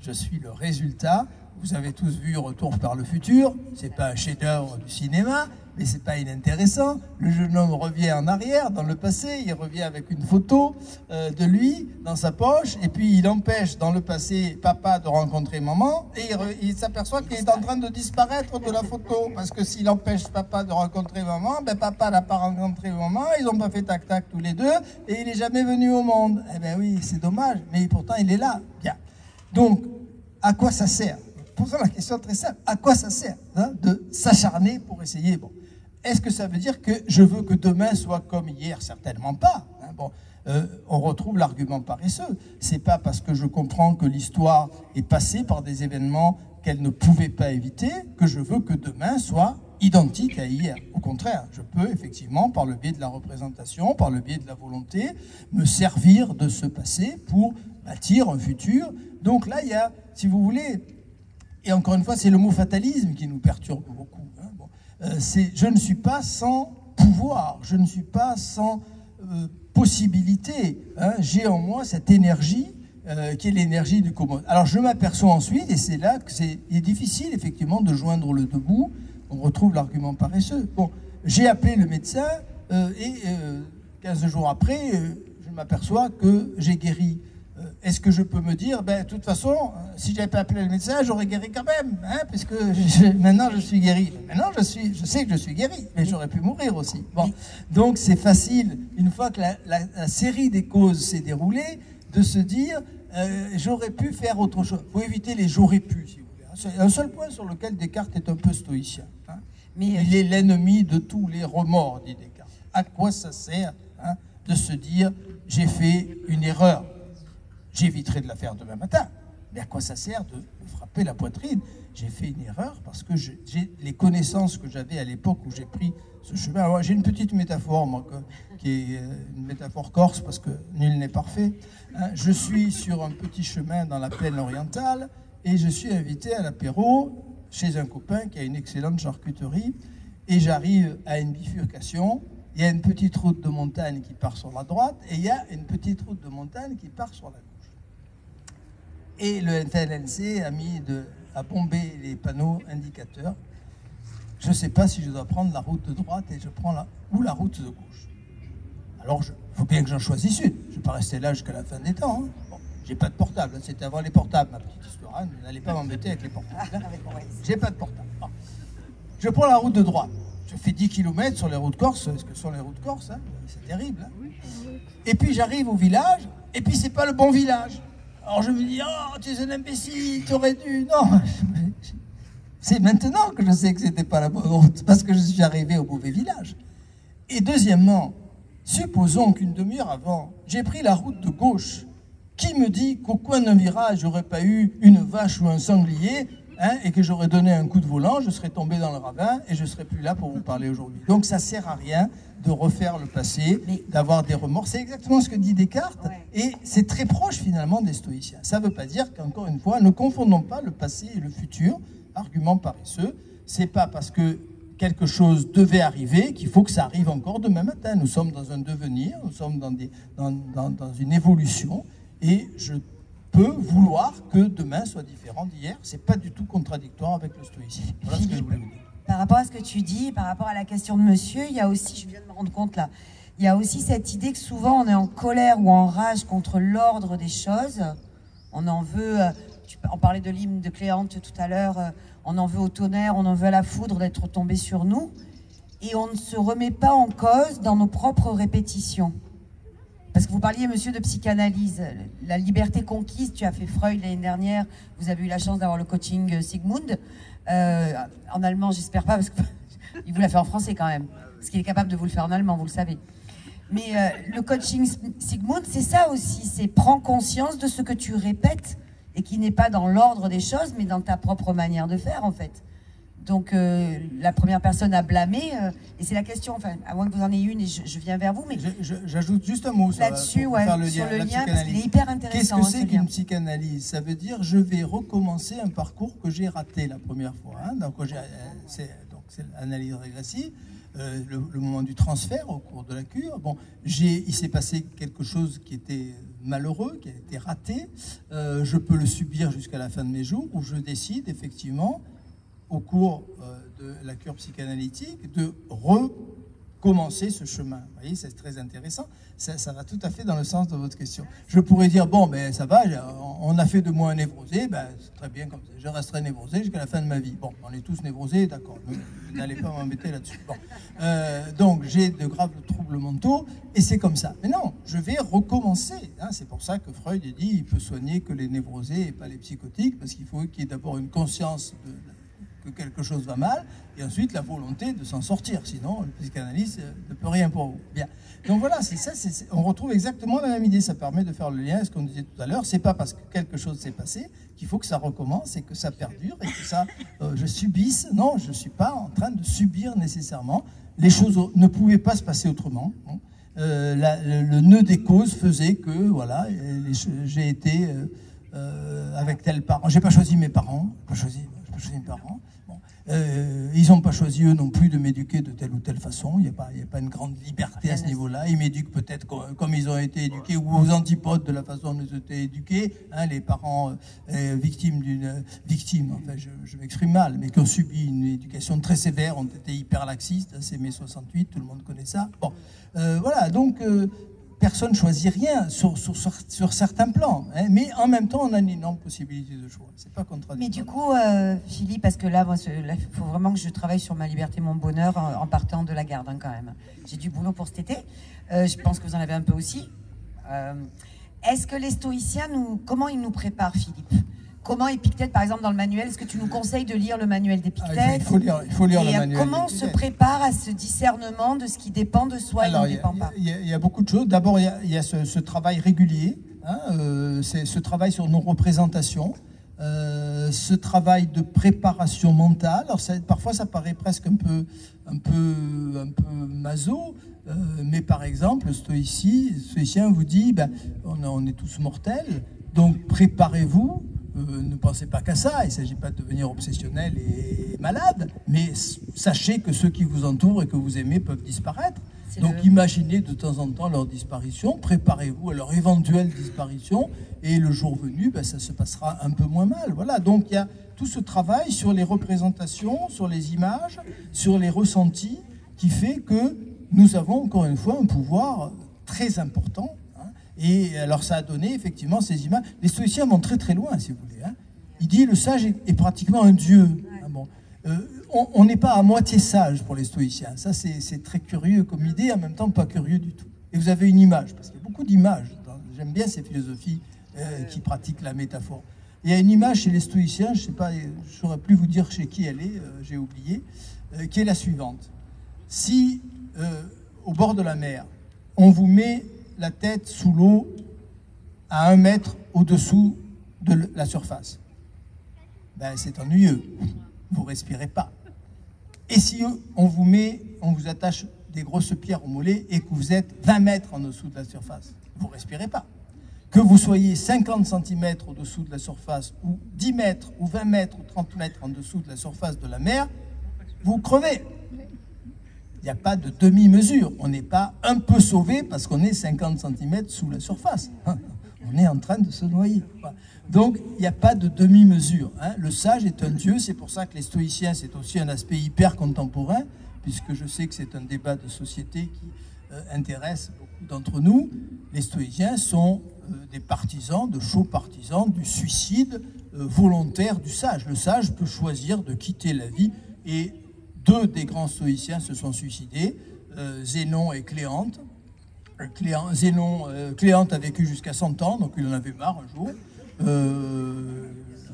Je suis le résultat. Vous avez tous vu Retour vers le futur, c'est pas un chef-d'œuvre du cinéma, mais c'est pas inintéressant. Le jeune homme revient en arrière, dans le passé, il revient avec une photo de lui dans sa poche, et puis il empêche dans le passé papa de rencontrer maman, et il s'aperçoit qu'il est en train de disparaître de la photo, parce que s'il empêche papa de rencontrer maman, ben papa n'a pas rencontré maman, ils n'ont pas fait tac-tac tous les deux, et il n'est jamais venu au monde. Eh bien oui, c'est dommage, mais pourtant il est là. Bien. Donc, à quoi ça sert? Posons la question très simple. À quoi ça sert de s'acharner pour essayer? Bon. Est-ce que ça veut dire que je veux que demain soit comme hier? Certainement pas. Bon. On retrouve l'argument paresseux. C'est pas parce que je comprends que l'histoire est passée par des événements qu'elle ne pouvait pas éviter que je veux que demain soit identique à hier. Au contraire, je peux effectivement, par le biais de la représentation, par le biais de la volonté, me servir de ce passé pour bâtir un futur. Donc là, il y a, si vous voulez, Et encore une fois, c'est le mot fatalisme qui nous perturbe beaucoup. Hein. Bon, je ne suis pas sans pouvoir, je ne suis pas sans possibilité. Hein. J'ai en moi cette énergie qui est l'énergie du commode. Alors je m'aperçois ensuite, et c'est là que il est difficile effectivement de joindre le debout, on retrouve l'argument paresseux. Bon, j'ai appelé le médecin et 15 jours après, je m'aperçois que j'ai guéri. Est-ce que je peux me dire, ben, de toute façon, si j'avais pas appelé le médecin, j'aurais guéri quand même, hein, puisque maintenant je suis guéri. Maintenant je sais que je suis guéri, mais j'aurais pu mourir aussi. Bon, donc c'est facile, une fois que la série des causes s'est déroulée, de se dire, j'aurais pu faire autre chose. Il faut éviter les j'aurais pu, si vous voulez. C'est un seul point sur lequel Descartes est un peu stoïcien. Hein. Mais il est l'ennemi de tous les remords, dit Descartes. À quoi ça sert, hein, de se dire, j'ai fait une erreur? J'éviterai de la faire demain matin. Mais à quoi ça sert de me frapper la poitrine? J'ai fait une erreur parce que j'ai les connaissances que j'avais à l'époque où j'ai pris ce chemin. Alors, j'ai une petite métaphore, moi, qui est une métaphore corse, parce que nul n'est parfait. Hein, je suis sur un petit chemin dans la plaine orientale et je suis invité à l'apéro chez un copain qui a une excellente charcuterie. Et j'arrive à une bifurcation. Il y a une petite route de montagne qui part sur la droite et il y a une petite route de montagne qui part sur la gauche. Et le FLNC a bombé les panneaux indicateurs. Je ne sais pas si je dois prendre la route de droite et je prends ou la route de gauche. Alors, il faut bien que j'en choisisse une. Je ne vais pas rester là jusqu'à la fin des temps. Hein. Bon, j'ai pas de portable. C'était avant les portables, ma petite histoire. Hein. N'allez pas m'embêter avec les portables. Hein. J'ai pas de portable. Bon. Je prends la route de droite. Je fais 10 km sur les routes corses, ce que sont les routes corses, hein. C'est terrible. Hein. Et puis j'arrive au village, et puis c'est pas le bon village. Alors je me dis, oh, tu es un imbécile, tu aurais dû... Non, c'est maintenant que je sais que c'était pas la bonne route, parce que je suis arrivé au mauvais village. Et deuxièmement, supposons qu'une demi-heure avant, j'ai pris la route de gauche. Qui me dit qu'au coin d'un virage, j'aurais pas eu une vache ou un sanglier, hein, et que j'aurais donné un coup de volant, je serais tombé dans le ravin et je ne serais plus là pour vous parler aujourd'hui. Donc ça ne sert à rien de refaire le passé, d'avoir des remords. C'est exactement ce que dit Descartes, et c'est très proche finalement des stoïciens. Ça ne veut pas dire qu'encore une fois, ne confondons pas le passé et le futur, argument paresseux. C'est pas parce que quelque chose devait arriver qu'il faut que ça arrive encore demain matin. Nous sommes dans un devenir, nous sommes dans une évolution, et je peut vouloir que demain soit différent d'hier. C'est pas du tout contradictoire avec le stoïcisme. Voilà ce que je voulais vous dire. Par rapport à ce que tu dis, par rapport à la question de monsieur, il y a aussi, je viens de me rendre compte là, il y a aussi cette idée que souvent on est en colère ou en rage contre l'ordre des choses. On en veut, on parlait de l'hymne de Cléante tout à l'heure, on en veut au tonnerre, on en veut à la foudre d'être tombé sur nous. Et on ne se remet pas en cause dans nos propres répétitions. Parce que vous parliez, monsieur, de psychanalyse. La liberté conquise, tu as fait Freud l'année dernière. Vous avez eu la chance d'avoir le coaching Sigmund. En allemand, j'espère pas, parce qu'il vous l'a fait en français quand même. Parce qu'il est capable de vous le faire en allemand, vous le savez. Mais le coaching Sigmund, c'est ça aussi. C'est prends conscience de ce que tu répètes et qui n'est pas dans l'ordre des choses, mais dans ta propre manière de faire, en fait. Donc, la première personne à blâmer, et c'est la question, enfin, à moins que vous en ayez une, et je viens vers vous, mais... J'ajoute juste un mot là-dessus, ouais, faire le sur lien, le lien, parce qu'il est hyper intéressant. Qu'est-ce que c'est qu'une psychanalyse? Ça veut dire, je vais recommencer un parcours que j'ai raté la première fois. Hein. Donc, c'est l'analyse régressive, le moment du transfert au cours de la cure. Bon, il s'est passé quelque chose qui était malheureux, qui a été raté. Je peux le subir jusqu'à la fin de mes jours, où je décide, effectivement, au cours de la cure psychanalytique, de recommencer ce chemin. Vous voyez, c'est très intéressant. Ça va tout à fait dans le sens de votre question. Je pourrais dire, bon, ben ça va, on a fait de moi un névrosé, ben, c'est très bien comme ça. Je resterai névrosé jusqu'à la fin de ma vie. Bon, on est tous névrosés, d'accord. N'allez pas m'embêter là-dessus. Bon. Donc, j'ai de graves troubles mentaux, et c'est comme ça. Mais non, je vais recommencer. Hein. C'est pour ça que Freud a dit, il peut soigner que les névrosés et pas les psychotiques, parce qu'il faut qu'il y ait d'abord une conscience que quelque chose va mal, et ensuite la volonté de s'en sortir. Sinon, le psychanalyste ne peut rien pour vous. Bien. Donc voilà, c'est ça, on retrouve exactement la même idée. Ça permet de faire le lien à ce qu'on disait tout à l'heure. C'est pas parce que quelque chose s'est passé qu'il faut que ça recommence et que ça perdure et que ça, je subisse. Non, je ne suis pas en train de subir nécessairement. Les choses ne pouvaient pas se passer autrement. Le nœud des causes faisait que, voilà, j'ai été avec tel parent. J'ai pas choisi mes parents, j'ai pas choisi mes parents. Bon. Ils n'ont pas choisi eux non plus de m'éduquer de telle ou telle façon. Il n'y a pas une grande liberté à ce niveau-là. Ils m'éduquent peut-être comme ils ont été éduqués ou aux antipodes de la façon dont ils ont été éduqués. Hein, les parents victimes, enfin je m'exprime mal, mais qui ont subi une éducation très sévère, ont été hyper laxistes. C'est mai 68, tout le monde connaît ça. Bon, voilà, donc personne ne choisit rien sur certains plans, hein, mais en même temps, on a une énorme possibilité de choix. C'est pas contradictoire. Mais du coup, Philippe, parce que là, il faut vraiment que je travaille sur ma liberté, mon bonheur en partant de la garde, hein, quand même. J'ai du boulot pour cet été. Je pense que vous en avez un peu aussi. Est-ce que les stoïciens, comment ils nous préparent, Philippe? Comment Épictète, par exemple, dans le manuel, est-ce que tu nous conseilles de lire le manuel d'Épictète? Il faut lire le manuel. Comment on se prépare à ce discernement de ce qui dépend de soi et ne dépend pas? Il y a beaucoup de choses. D'abord, il y a ce travail régulier, hein, c'est ce travail sur nos représentations, ce travail de préparation mentale. Alors parfois, ça paraît presque un peu maso, mais par exemple, le stoïcien vous dit, on est tous mortels, donc préparez-vous. Ne pensez pas qu'à ça, il ne s'agit pas de devenir obsessionnel et malade, mais sachez que ceux qui vous entourent et que vous aimez peuvent disparaître. Donc imaginez de temps en temps leur disparition, préparez-vous à leur éventuelle disparition, et le jour venu, ça se passera un peu moins mal. Voilà, donc il y a tout ce travail sur les représentations, sur les images, sur les ressentis, qui fait que nous avons encore une fois un pouvoir très important. Et alors ça a donné effectivement ces images. Les stoïciens vont très très loin, si vous voulez. Hein. Il dit le sage est pratiquement un dieu. Hein, bon. On n'est pas à moitié sage pour les stoïciens. Ça c'est très curieux comme idée, en même temps pas curieux du tout. Et vous avez une image, parce qu'il y a beaucoup d'images. J'aime bien ces philosophies qui pratiquent la métaphore. Il y a une image chez les stoïciens, je ne sais pas, je ne saurais plus vous dire chez qui elle est, j'ai oublié, qui est la suivante. Si au bord de la mer, on vous met la tête sous l'eau à 1 mètre au-dessous de la surface, c'est ennuyeux, vous respirez pas. Et si on vous attache des grosses pierres au mollet et que vous êtes 20 mètres en dessous de la surface, vous respirez pas. Que vous soyez 50 cm au-dessous de la surface, ou 10 mètres, ou 20 mètres, ou 30 mètres en dessous de la surface de la mer, vous crevez. Il n'y a pas de demi-mesure. On n'est pas un peu sauvé parce qu'on est 50 cm sous la surface. On est en train de se noyer. Donc, il n'y a pas de demi-mesure. Hein. Le sage est un dieu. C'est pour ça que les stoïciens, c'est aussi un aspect hyper contemporain, puisque je sais que c'est un débat de société qui intéresse beaucoup d'entre nous. Les stoïciens sont des partisans, de chauds partisans du suicide volontaire du sage. Le sage peut choisir de quitter la vie, et 2 des grands stoïciens se sont suicidés, Zénon et Cléante. Cléante a vécu jusqu'à 100 ans, donc il en avait marre un jour,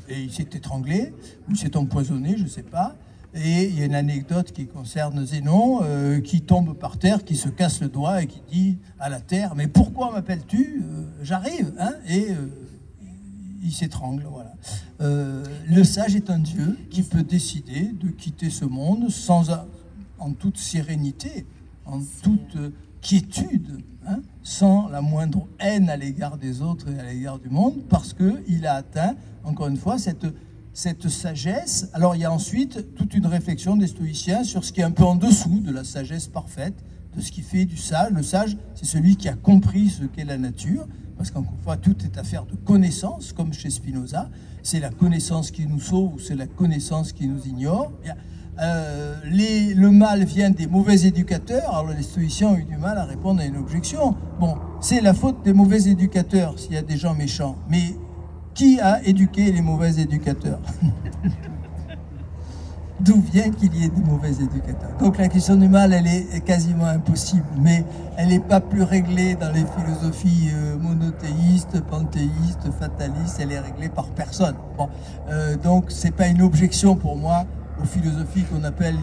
et il s'est étranglé, ou il s'est empoisonné, je ne sais pas. Et il y a une anecdote qui concerne Zénon, qui tombe par terre, qui se casse le doigt et qui dit à la terre « Mais pourquoi m'appelles-tu J'arrive hein !» Et il s'étrangle, voilà. Le sage est un dieu qui peut décider de quitter ce monde en toute sérénité, en toute quiétude, hein, sans la moindre haine à l'égard des autres et à l'égard du monde, parce qu'il a atteint, encore une fois, cette sagesse. Alors il y a ensuite toute une réflexion des stoïciens sur ce qui est un peu en dessous de la sagesse parfaite, de ce qui fait du sage. Le sage, c'est celui qui a compris ce qu'est la nature, parce qu'encore une fois, tout est affaire de connaissance, comme chez Spinoza. C'est la connaissance qui nous sauve ou c'est la connaissance qui nous ignore. Le mal vient des mauvais éducateurs. Alors les stoïciens ont eu du mal à répondre à une objection. Bon, c'est la faute des mauvais éducateurs s'il y a des gens méchants. Mais qui a éduqué les mauvais éducateurs? D'où vient qu'il y ait des mauvais éducateurs? Donc la question du mal, elle est quasiment impossible, mais elle n'est pas plus réglée dans les philosophies monothéistes, panthéistes, fatalistes, elle est réglée par personne. Bon, donc c'est pas une objection pour moi aux philosophies qu'on appelle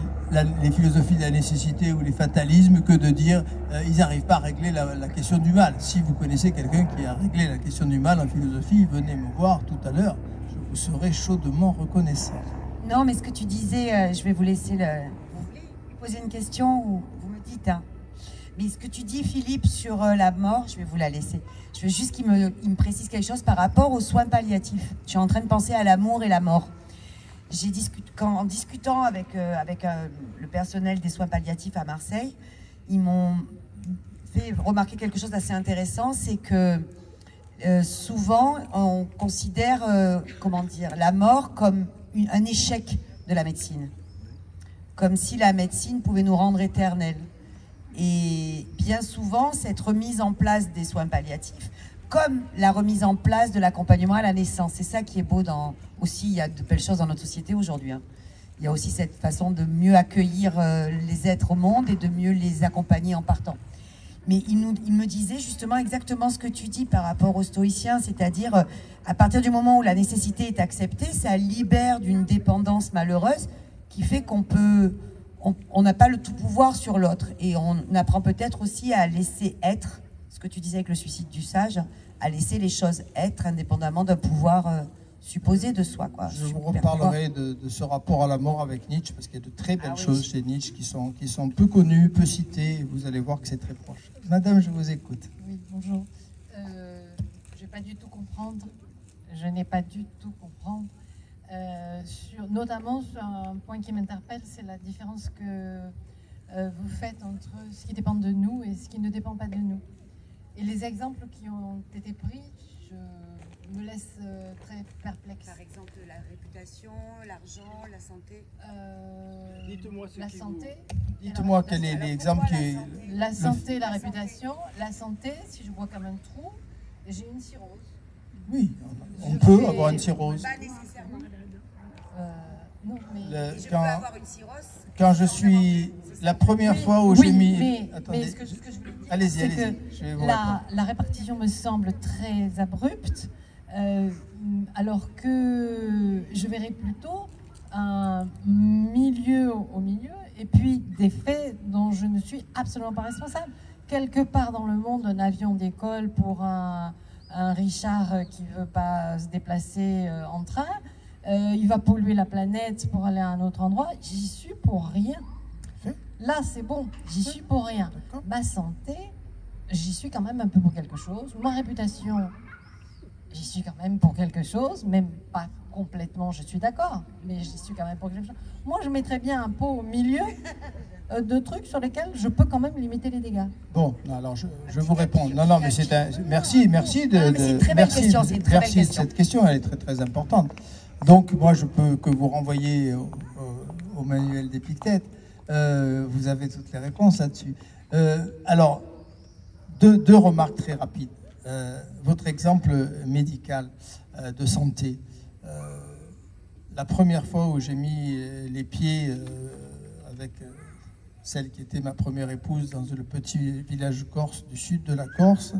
les philosophies de la nécessité ou les fatalismes que de dire ils n'arrivent pas à régler la question du mal. Si vous connaissez quelqu'un qui a réglé la question du mal en philosophie, venez me voir tout à l'heure, je vous serai chaudement reconnaissant. Non, mais ce que tu disais, je vais vous laisser poser une question ou vous me dites. Hein. Mais ce que tu dis, Philippe, sur la mort, je vais vous la laisser. Je veux juste qu'il me précise quelque chose par rapport aux soins palliatifs. Je suis en train de penser à l'amour et la mort. En discutant avec le personnel des soins palliatifs à Marseille, ils m'ont fait remarquer quelque chose d'assez intéressant, c'est que souvent on considère la mort comme un échec de la médecine, comme si la médecine pouvait nous rendre éternels. Et bien souvent, cette remise en place des soins palliatifs, comme la remise en place de l'accompagnement à la naissance, c'est ça qui est beau aussi, il y a de belles choses dans notre société aujourd'hui. Il y a aussi cette façon de mieux accueillir les êtres au monde et de mieux les accompagner en partant. Mais il me disait justement exactement ce que tu dis par rapport aux stoïciens, c'est-à-dire à partir du moment où la nécessité est acceptée, ça libère d'une dépendance malheureuse qui fait on n'a pas le tout pouvoir sur l'autre. Et on apprend peut-être aussi à laisser être, ce que tu disais avec le suicide du sage, à laisser les choses être indépendamment d'un pouvoir supposé de soi, quoi. Je vous reparlerai de ce rapport à la mort avec Nietzsche, parce qu'il y a de très belles choses chez Nietzsche qui sont peu connues, peu citées, et vous allez voir que c'est très proche. Madame, je vous écoute. Oui, bonjour. Je n'ai pas du tout comprendre. Je n'ai pas du tout comprendre. Notamment sur un point qui m'interpelle, c'est la différence que vous faites entre ce qui dépend de nous et ce qui ne dépend pas de nous. Et les exemples qui ont été pris, me laissent très perplexe. Par exemple, la réputation, l'argent, la santé. Dites-moi la santé. Dites-moi quel est l'exemple qui... La santé, la réputation. La santé, si je vois comme un trou, j'ai une cirrhose. Oui, on peut avoir une cirrhose. Pas nécessairement. Non, mais je peux avoir une cirrhose. Quand je suis... La première fois où j'ai mis... Attendez, mais ce que je voulais dire, allez-y, c'est que je vais vous répondre. La répartition me semble très abrupte, alors que je verrais plutôt un milieu au milieu, et puis des faits dont je ne suis absolument pas responsable. Quelque part dans le monde, un avion d'école pour un Richard qui ne veut pas se déplacer en train, il va polluer la planète pour aller à un autre endroit, j'y suis pour rien. Là, c'est bon, j'y suis pour rien. Ma santé, j'y suis quand même un peu pour quelque chose. Ma réputation, j'y suis quand même pour quelque chose, même pas complètement, je suis d'accord, mais j'y suis quand même pour quelque chose. Moi, je mettrais bien un pot au milieu de trucs sur lesquels je peux quand même limiter les dégâts. Bon, alors je vous réponds. Non, mais c'est un... Merci de cette question, elle est très très importante. Donc, moi, je peux que vous renvoyer au manuel d'Épictète. Vous avez toutes les réponses là-dessus. Alors, deux remarques très rapides. Votre exemple médical de santé. La première fois où j'ai mis les pieds avec celle qui était ma première épouse dans le petit village corse du sud de la Corse,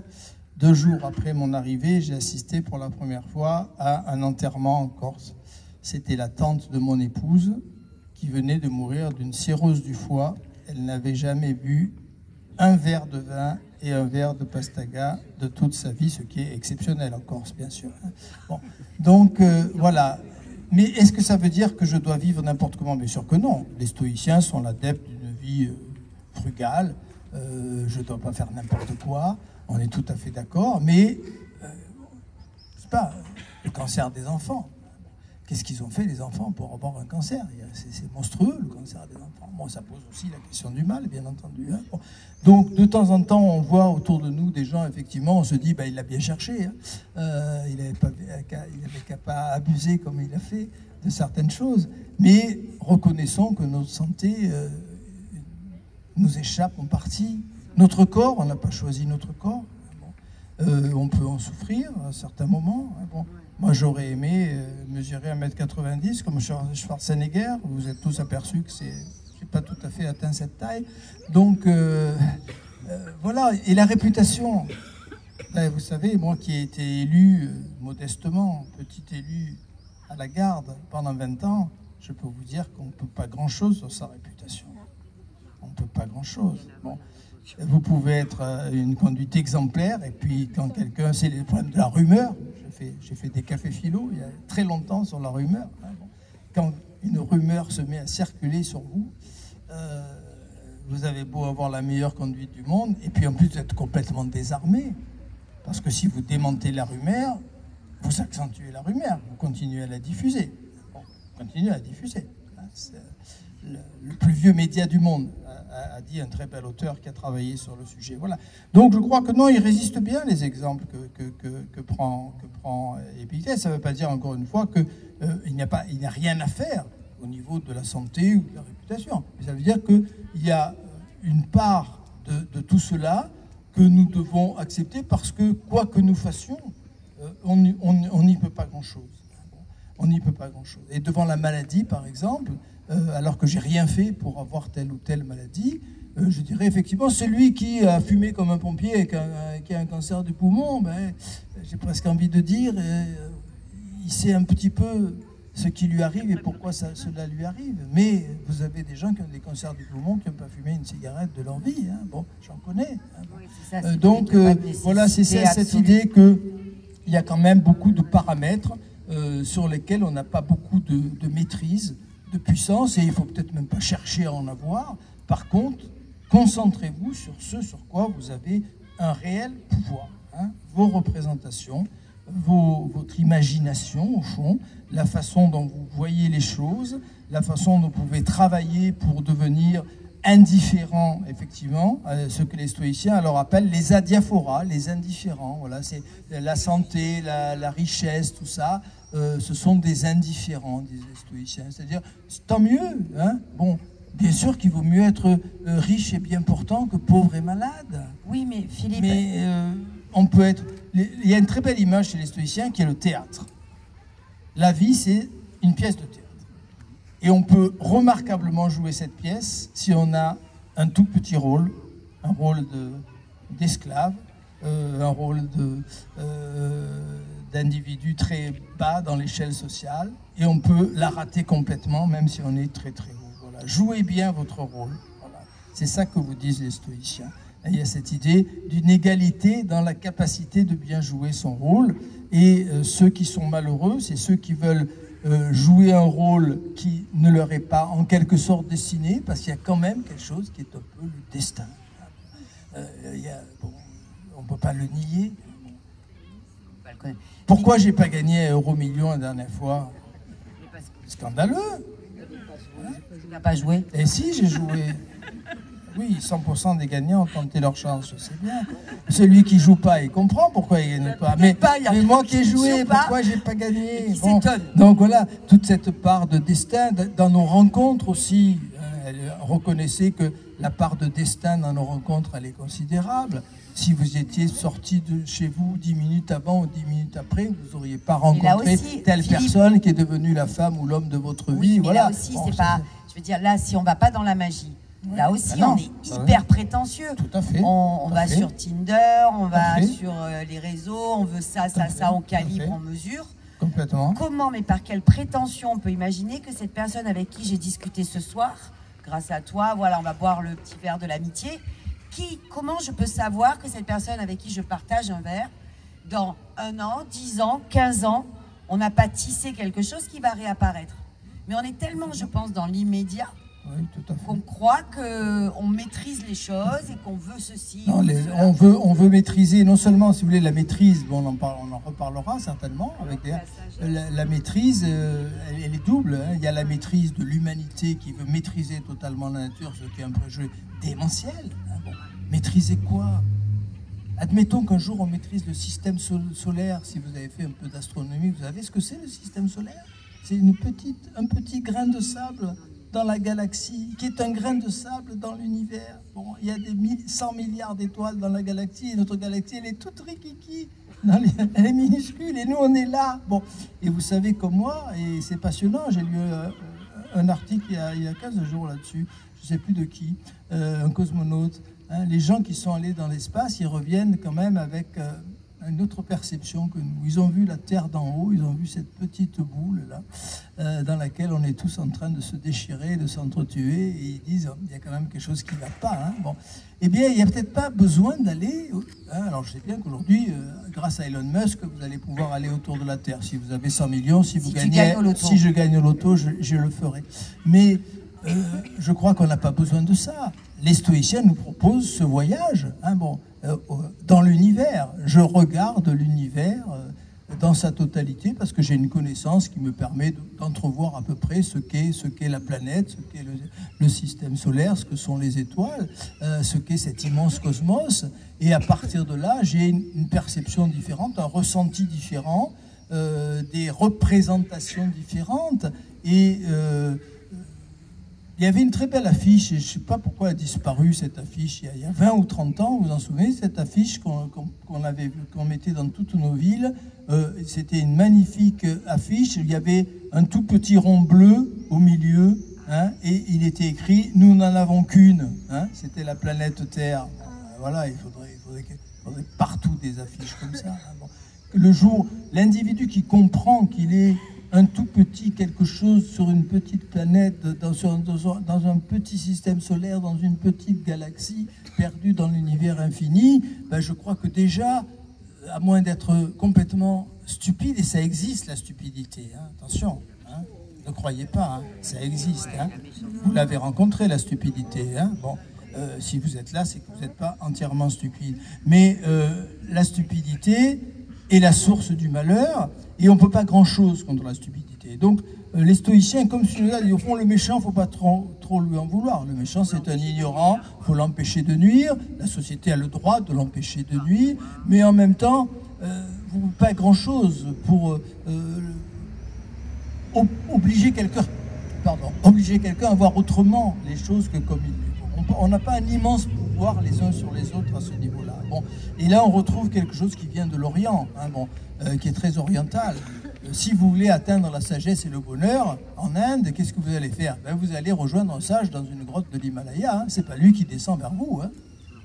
2 jours après mon arrivée, j'ai assisté pour la première fois à un enterrement en Corse. C'était la tante de mon épouse qui venait de mourir d'une cirrhose du foie. Elle n'avait jamais bu un verre de vin et un verre de pastaga de toute sa vie, ce qui est exceptionnel en Corse, bien sûr. Bon. Donc, voilà. Mais est-ce que ça veut dire que je dois vivre n'importe comment? Bien sûr que non. Les stoïciens sont l'adepte d'une vie frugale. Je ne dois pas faire n'importe quoi. On est tout à fait d'accord. Mais, je sais pas, le cancer des enfants. Qu'est-ce qu'ils ont fait, les enfants, pour avoir un cancer? C'est monstrueux, le cancer des enfants. Bon, ça pose aussi la question du mal, bien entendu. Hein. Bon. Donc, de temps en temps, on voit autour de nous des gens, effectivement, on se dit, bah, il l'a bien cherché. Hein. Il n'avait qu'à pas abuser comme il a fait de certaines choses. Mais reconnaissons que notre santé nous échappe en partie. Notre corps, on n'a pas choisi notre corps. Bon. On peut en souffrir à certains moments. Hein. Bon. Moi, j'aurais aimé mesurer 1m90 comme Schwarzenegger. Vous êtes tous aperçus que je n'ai pas tout à fait atteint cette taille. Donc, voilà. Et la réputation. Là, vous savez, moi qui ai été élu modestement, petit élu à la garde pendant 20 ans, je peux vous dire qu'on ne peut pas grand-chose sur sa réputation. On ne peut pas grand-chose. Bon. Vous pouvez être une conduite exemplaire, et puis quand quelqu'un... C'est le problème de la rumeur. J'ai fait des cafés philo il y a très longtemps sur la rumeur. Quand une rumeur se met à circuler sur vous, vous avez beau avoir la meilleure conduite du monde, et puis en plus vous êtes complètement désarmé. Parce que si vous démontez la rumeur, vous accentuez la rumeur, vous continuez à la diffuser. Bon, continuez à la diffuser. Le plus vieux média du monde, a dit un très bel auteur qui a travaillé sur le sujet. Voilà. Donc je crois que non, il résiste bien les exemples que prend Épictète. Ça ne veut pas dire encore une fois qu'il n'y a rien à faire au niveau de la santé ou de la réputation. Mais ça veut dire qu'il y a une part de tout cela que nous devons accepter parce que quoi que nous fassions, on n'y peut pas grand-chose. On n'y peut pas grand-chose. Et devant la maladie, par exemple, alors que j'ai rien fait pour avoir telle ou telle maladie, je dirais effectivement, celui qui a fumé comme un pompier et qui a un cancer du poumon, ben, j'ai presque envie de dire, il sait un petit peu ce qui lui arrive et pourquoi cela lui arrive. Mais vous avez des gens qui ont des cancers du poumon qui n'ont pas fumé une cigarette de leur vie. Hein. Bon, j'en connais. Hein. Oui, c'est ça, donc, voilà, c'est cette idée qu'il y a quand même beaucoup de paramètres sur lesquels on n'a pas beaucoup de maîtrise, de puissance, et il ne faut peut-être même pas chercher à en avoir. Par contre, concentrez-vous sur ce sur quoi vous avez un réel pouvoir. Hein. Vos représentations, votre imagination, au fond, la façon dont vous voyez les choses, la façon dont vous pouvez travailler pour devenir indifférent, effectivement, ce que les stoïciens alors appellent les adiaphoras, les indifférents. Voilà, c'est la santé, la richesse, tout ça, ce sont des indifférents, disent les stoïciens. C'est-à-dire, tant mieux, hein. Bon, bien sûr qu'il vaut mieux être riche et bien portant que pauvre et malade. Oui, mais Philippe... Mais on peut être... Il y a une très belle image chez les stoïciens qui est le théâtre. La vie, c'est une pièce de théâtre. Et on peut remarquablement jouer cette pièce si on a un tout petit rôle, un rôle d'esclave, un rôle d'individu très bas dans l'échelle sociale, et on peut la rater complètement, même si on est très très haut. Voilà. Jouez bien votre rôle. Voilà. C'est ça que vous disent les stoïciens. Et il y a cette idée d'une égalité dans la capacité de bien jouer son rôle, et ceux qui sont malheureux, c'est ceux qui veulent jouer un rôle qui ne leur est pas en quelque sorte destiné, parce qu'il y a quand même quelque chose qui est un peu le destin. Bon, on ne peut pas le nier. Pourquoi j'ai pas gagné Euromillion la dernière fois? Scandaleux. Tu n'as pas joué? Et si, j'ai joué. Oui, 100% des gagnants ont tenté leur chance, je sais bien. Celui qui joue pas, il comprend pourquoi il ne gagne pas. Mais moi qui ai joué, pourquoi j'ai pas gagné? Bon, donc voilà, toute cette part de destin, dans nos rencontres aussi, reconnaissez que la part de destin dans nos rencontres, elle est considérable. Si vous étiez sorti de chez vous 10 minutes avant ou 10 minutes après, vous n'auriez pas rencontré aussi, telle personne qui est devenue la femme ou l'homme de votre vie. Mais voilà. Là aussi, bon, c'est pas... Je veux dire, là, si on ne va pas dans la magie, là aussi, on est hyper prétentieux. Tout à fait. On va sur Tinder, on va sur les réseaux, on veut ça, on calibre, on mesure. Complètement. Comment, mais par quelle prétention on peut imaginer que cette personne avec qui j'ai discuté ce soir, grâce à toi, voilà, on va boire le petit verre de l'amitié, comment je peux savoir que cette personne avec qui je partage un verre, dans 1 an, 10 ans, 15 ans, on n'a pas tissé quelque chose qui va réapparaître. Mais on est tellement, je pense, dans l'immédiat, oui, tout à fait. qu'on croit qu'on maîtrise les choses et qu'on veut ceci. Non, on veut maîtriser, non seulement, si vous voulez, la maîtrise, bon, on en reparlera certainement, avec la maîtrise, elle est double. Hein. Il y a la maîtrise de l'humanité qui veut maîtriser totalement la nature, ce qui est un préjugé démentiel. Hein. Bon, maîtriser quoi? Admettons qu'un jour on maîtrise le système solaire. Si vous avez fait un peu d'astronomie, vous savez ce que c'est le système solaire? C'est un petit grain de sable dans la galaxie, qui est un grain de sable dans l'univers. Bon, il y a des 100 milliards d'étoiles dans la galaxie, et notre galaxie, elle est toute rikiki, elle est minuscule, et nous, on est là. Bon, et vous savez comme moi, et c'est passionnant, j'ai lu un article il y a 15 jours là-dessus, je ne sais plus de qui, un cosmonaute. Hein, les gens qui sont allés dans l'espace, ils reviennent quand même avec une autre perception que nous. Ils ont vu la Terre d'en haut, ils ont vu cette petite boule là, dans laquelle on est tous en train de se déchirer, de s'entretuer, et ils disent il y a quand même quelque chose qui ne va pas. Hein. Bon. Eh bien, il n'y a peut-être pas besoin d'aller. Hein, alors, je sais bien qu'aujourd'hui, grâce à Elon Musk, vous allez pouvoir aller autour de la Terre. Si vous avez 100 millions, si je gagne au loto, je le ferai. Mais je crois qu'on n'a pas besoin de ça. les stoïciens nous proposent ce voyage dans l'univers. Je regarde l'univers dans sa totalité parce que j'ai une connaissance qui me permet d'entrevoir à peu près ce qu'est la planète, ce qu'est le système solaire, ce que sont les étoiles, ce qu'est cet immense cosmos. Et à partir de là, j'ai une perception différente, un ressenti différent, des représentations différentes. Et il y avait une très belle affiche, et je ne sais pas pourquoi elle a disparu, cette affiche, il y a 20 ou 30 ans, vous vous en souvenez, cette affiche qu'on mettait dans toutes nos villes. C'était une magnifique affiche, il y avait un tout petit rond bleu au milieu, hein, et il était écrit « Nous n'en avons qu'une hein », c'était la planète Terre. Voilà, il faudrait partout des affiches comme ça. Hein, bon. Le jour, l'individu qui comprend qu'il est un tout petit quelque chose sur une petite planète, dans un petit système solaire, dans une petite galaxie, perdue dans l'univers infini, ben je crois que déjà, à moins d'être complètement stupide, et ça existe la stupidité, hein, attention, hein, ne croyez pas, hein, ça existe. Hein, vous l'avez rencontré la stupidité, hein, bon, si vous êtes là, c'est que vous n'êtes pas entièrement stupide. Mais la stupidité est la source du malheur, et on ne peut pas grand-chose contre la stupidité. Donc, les stoïciens, comme celui-là, disent, au fond, le méchant, il ne faut pas trop lui en vouloir. Le méchant, c'est un ignorant, il faut l'empêcher de nuire. La société a le droit de l'empêcher de nuire, mais en même temps, vous ne pouvez pas grand-chose pour obliger quelqu'un à voir autrement les choses que comme il est. On n'a pas un immense pouvoir les uns sur les autres à ce niveau-là. Bon. Et là, on retrouve quelque chose qui vient de l'Orient, hein, qui est très oriental. Si vous voulez atteindre la sagesse et le bonheur, en Inde, qu'est-ce que vous allez faire? Ben, vous allez rejoindre un sage dans une grotte de l'Himalaya. Hein. Ce n'est pas lui qui descend vers vous. Hein.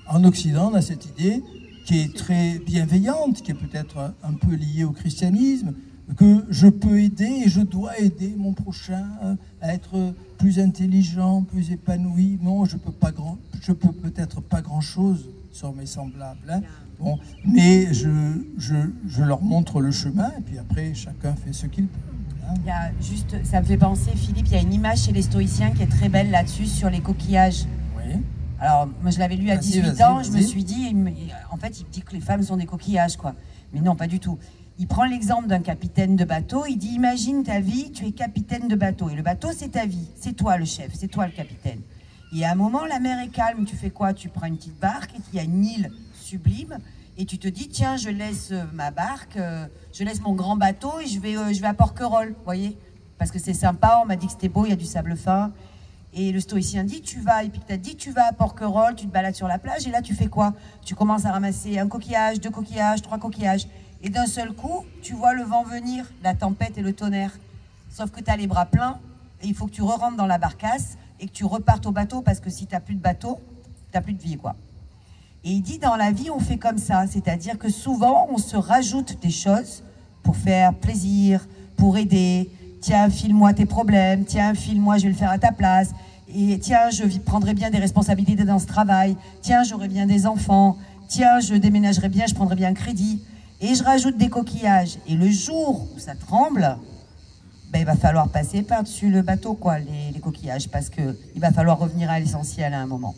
En Occident, on a cette idée qui est très bienveillante, qui est peut-être un peu liée au christianisme, que je peux aider et je dois aider mon prochain à être plus intelligent, plus épanoui. Non, je peux peut-être pas grand-chose sur mes semblables, hein. Bon, mais je leur montre le chemin et puis après chacun fait ce qu'il peut. Hein. Il y a juste, ça me fait penser, Philippe, il y a une image chez les stoïciens qui est très belle là-dessus sur les coquillages. Oui. Alors, moi je l'avais lu à 18 ans, je me suis dit, en fait, il dit que les femmes sont des coquillages, quoi. Mais non, pas du tout. Il prend l'exemple d'un capitaine de bateau, il dit, imagine ta vie, tu es capitaine de bateau, et le bateau c'est ta vie, c'est toi le chef, c'est toi le capitaine. Et à un moment, la mer est calme, tu fais quoi? Tu prends une petite barque, et il y a une île sublime, et tu te dis, tiens, je laisse ma barque, je laisse mon grand bateau, et je vais à Porquerolles, vous voyez? Parce que c'est sympa, on m'a dit que c'était beau, il y a du sable fin. Et le stoïcien dit, tu vas, et puis tu as dit, tu vas à Porquerolles, tu te balades sur la plage, et là tu fais quoi? Tu commences à ramasser un coquillage, 2 coquillages, 3 coquillages. Et d'un seul coup, tu vois le vent venir, la tempête et le tonnerre. Sauf que tu as les bras pleins, et il faut que tu re-rentres dans la barcasse, et que tu repartes au bateau, parce que si tu n'as plus de bateau, tu n'as plus de vie, quoi. Et il dit, dans la vie, on fait comme ça, c'est-à-dire que souvent, on se rajoute des choses pour faire plaisir, pour aider. Tiens, file-moi tes problèmes, tiens, file-moi, je vais le faire à ta place. Et tiens, je prendrai bien des responsabilités dans ce travail. Tiens, j'aurai bien des enfants. Tiens, je déménagerai bien, je prendrai bien un crédit. Et je rajoute des coquillages. Et le jour où ça tremble, ben, il va falloir passer par-dessus le bateau, quoi, les coquillages, parce qu'il va falloir revenir à l'essentiel à un moment.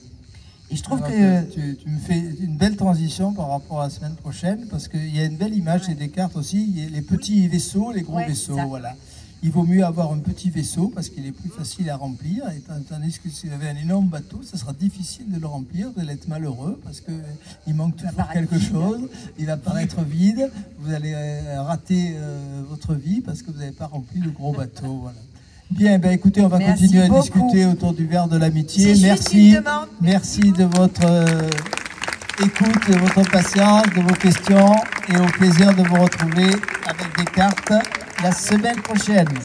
Et je trouve que... Tu me fais une belle transition par rapport à la semaine prochaine, parce qu'il y a une belle image, c'est des cartes aussi, il y a les petits vaisseaux, les gros vaisseaux, voilà. Il vaut mieux avoir un petit vaisseau parce qu'il est plus facile à remplir, et tandis que si vous avez un énorme bateau, ça sera difficile de le remplir, vous allez être malheureux parce qu'il manque toujours quelque chose, il va paraître vide, vous allez rater votre vie parce que vous n'avez pas rempli le gros bateau, voilà. Bien, ben écoutez, on va continuer à discuter autour du verre de l'amitié. Merci de votre écoute, de votre patience, de vos questions, et au plaisir de vous retrouver avec des cartes la semaine prochaine.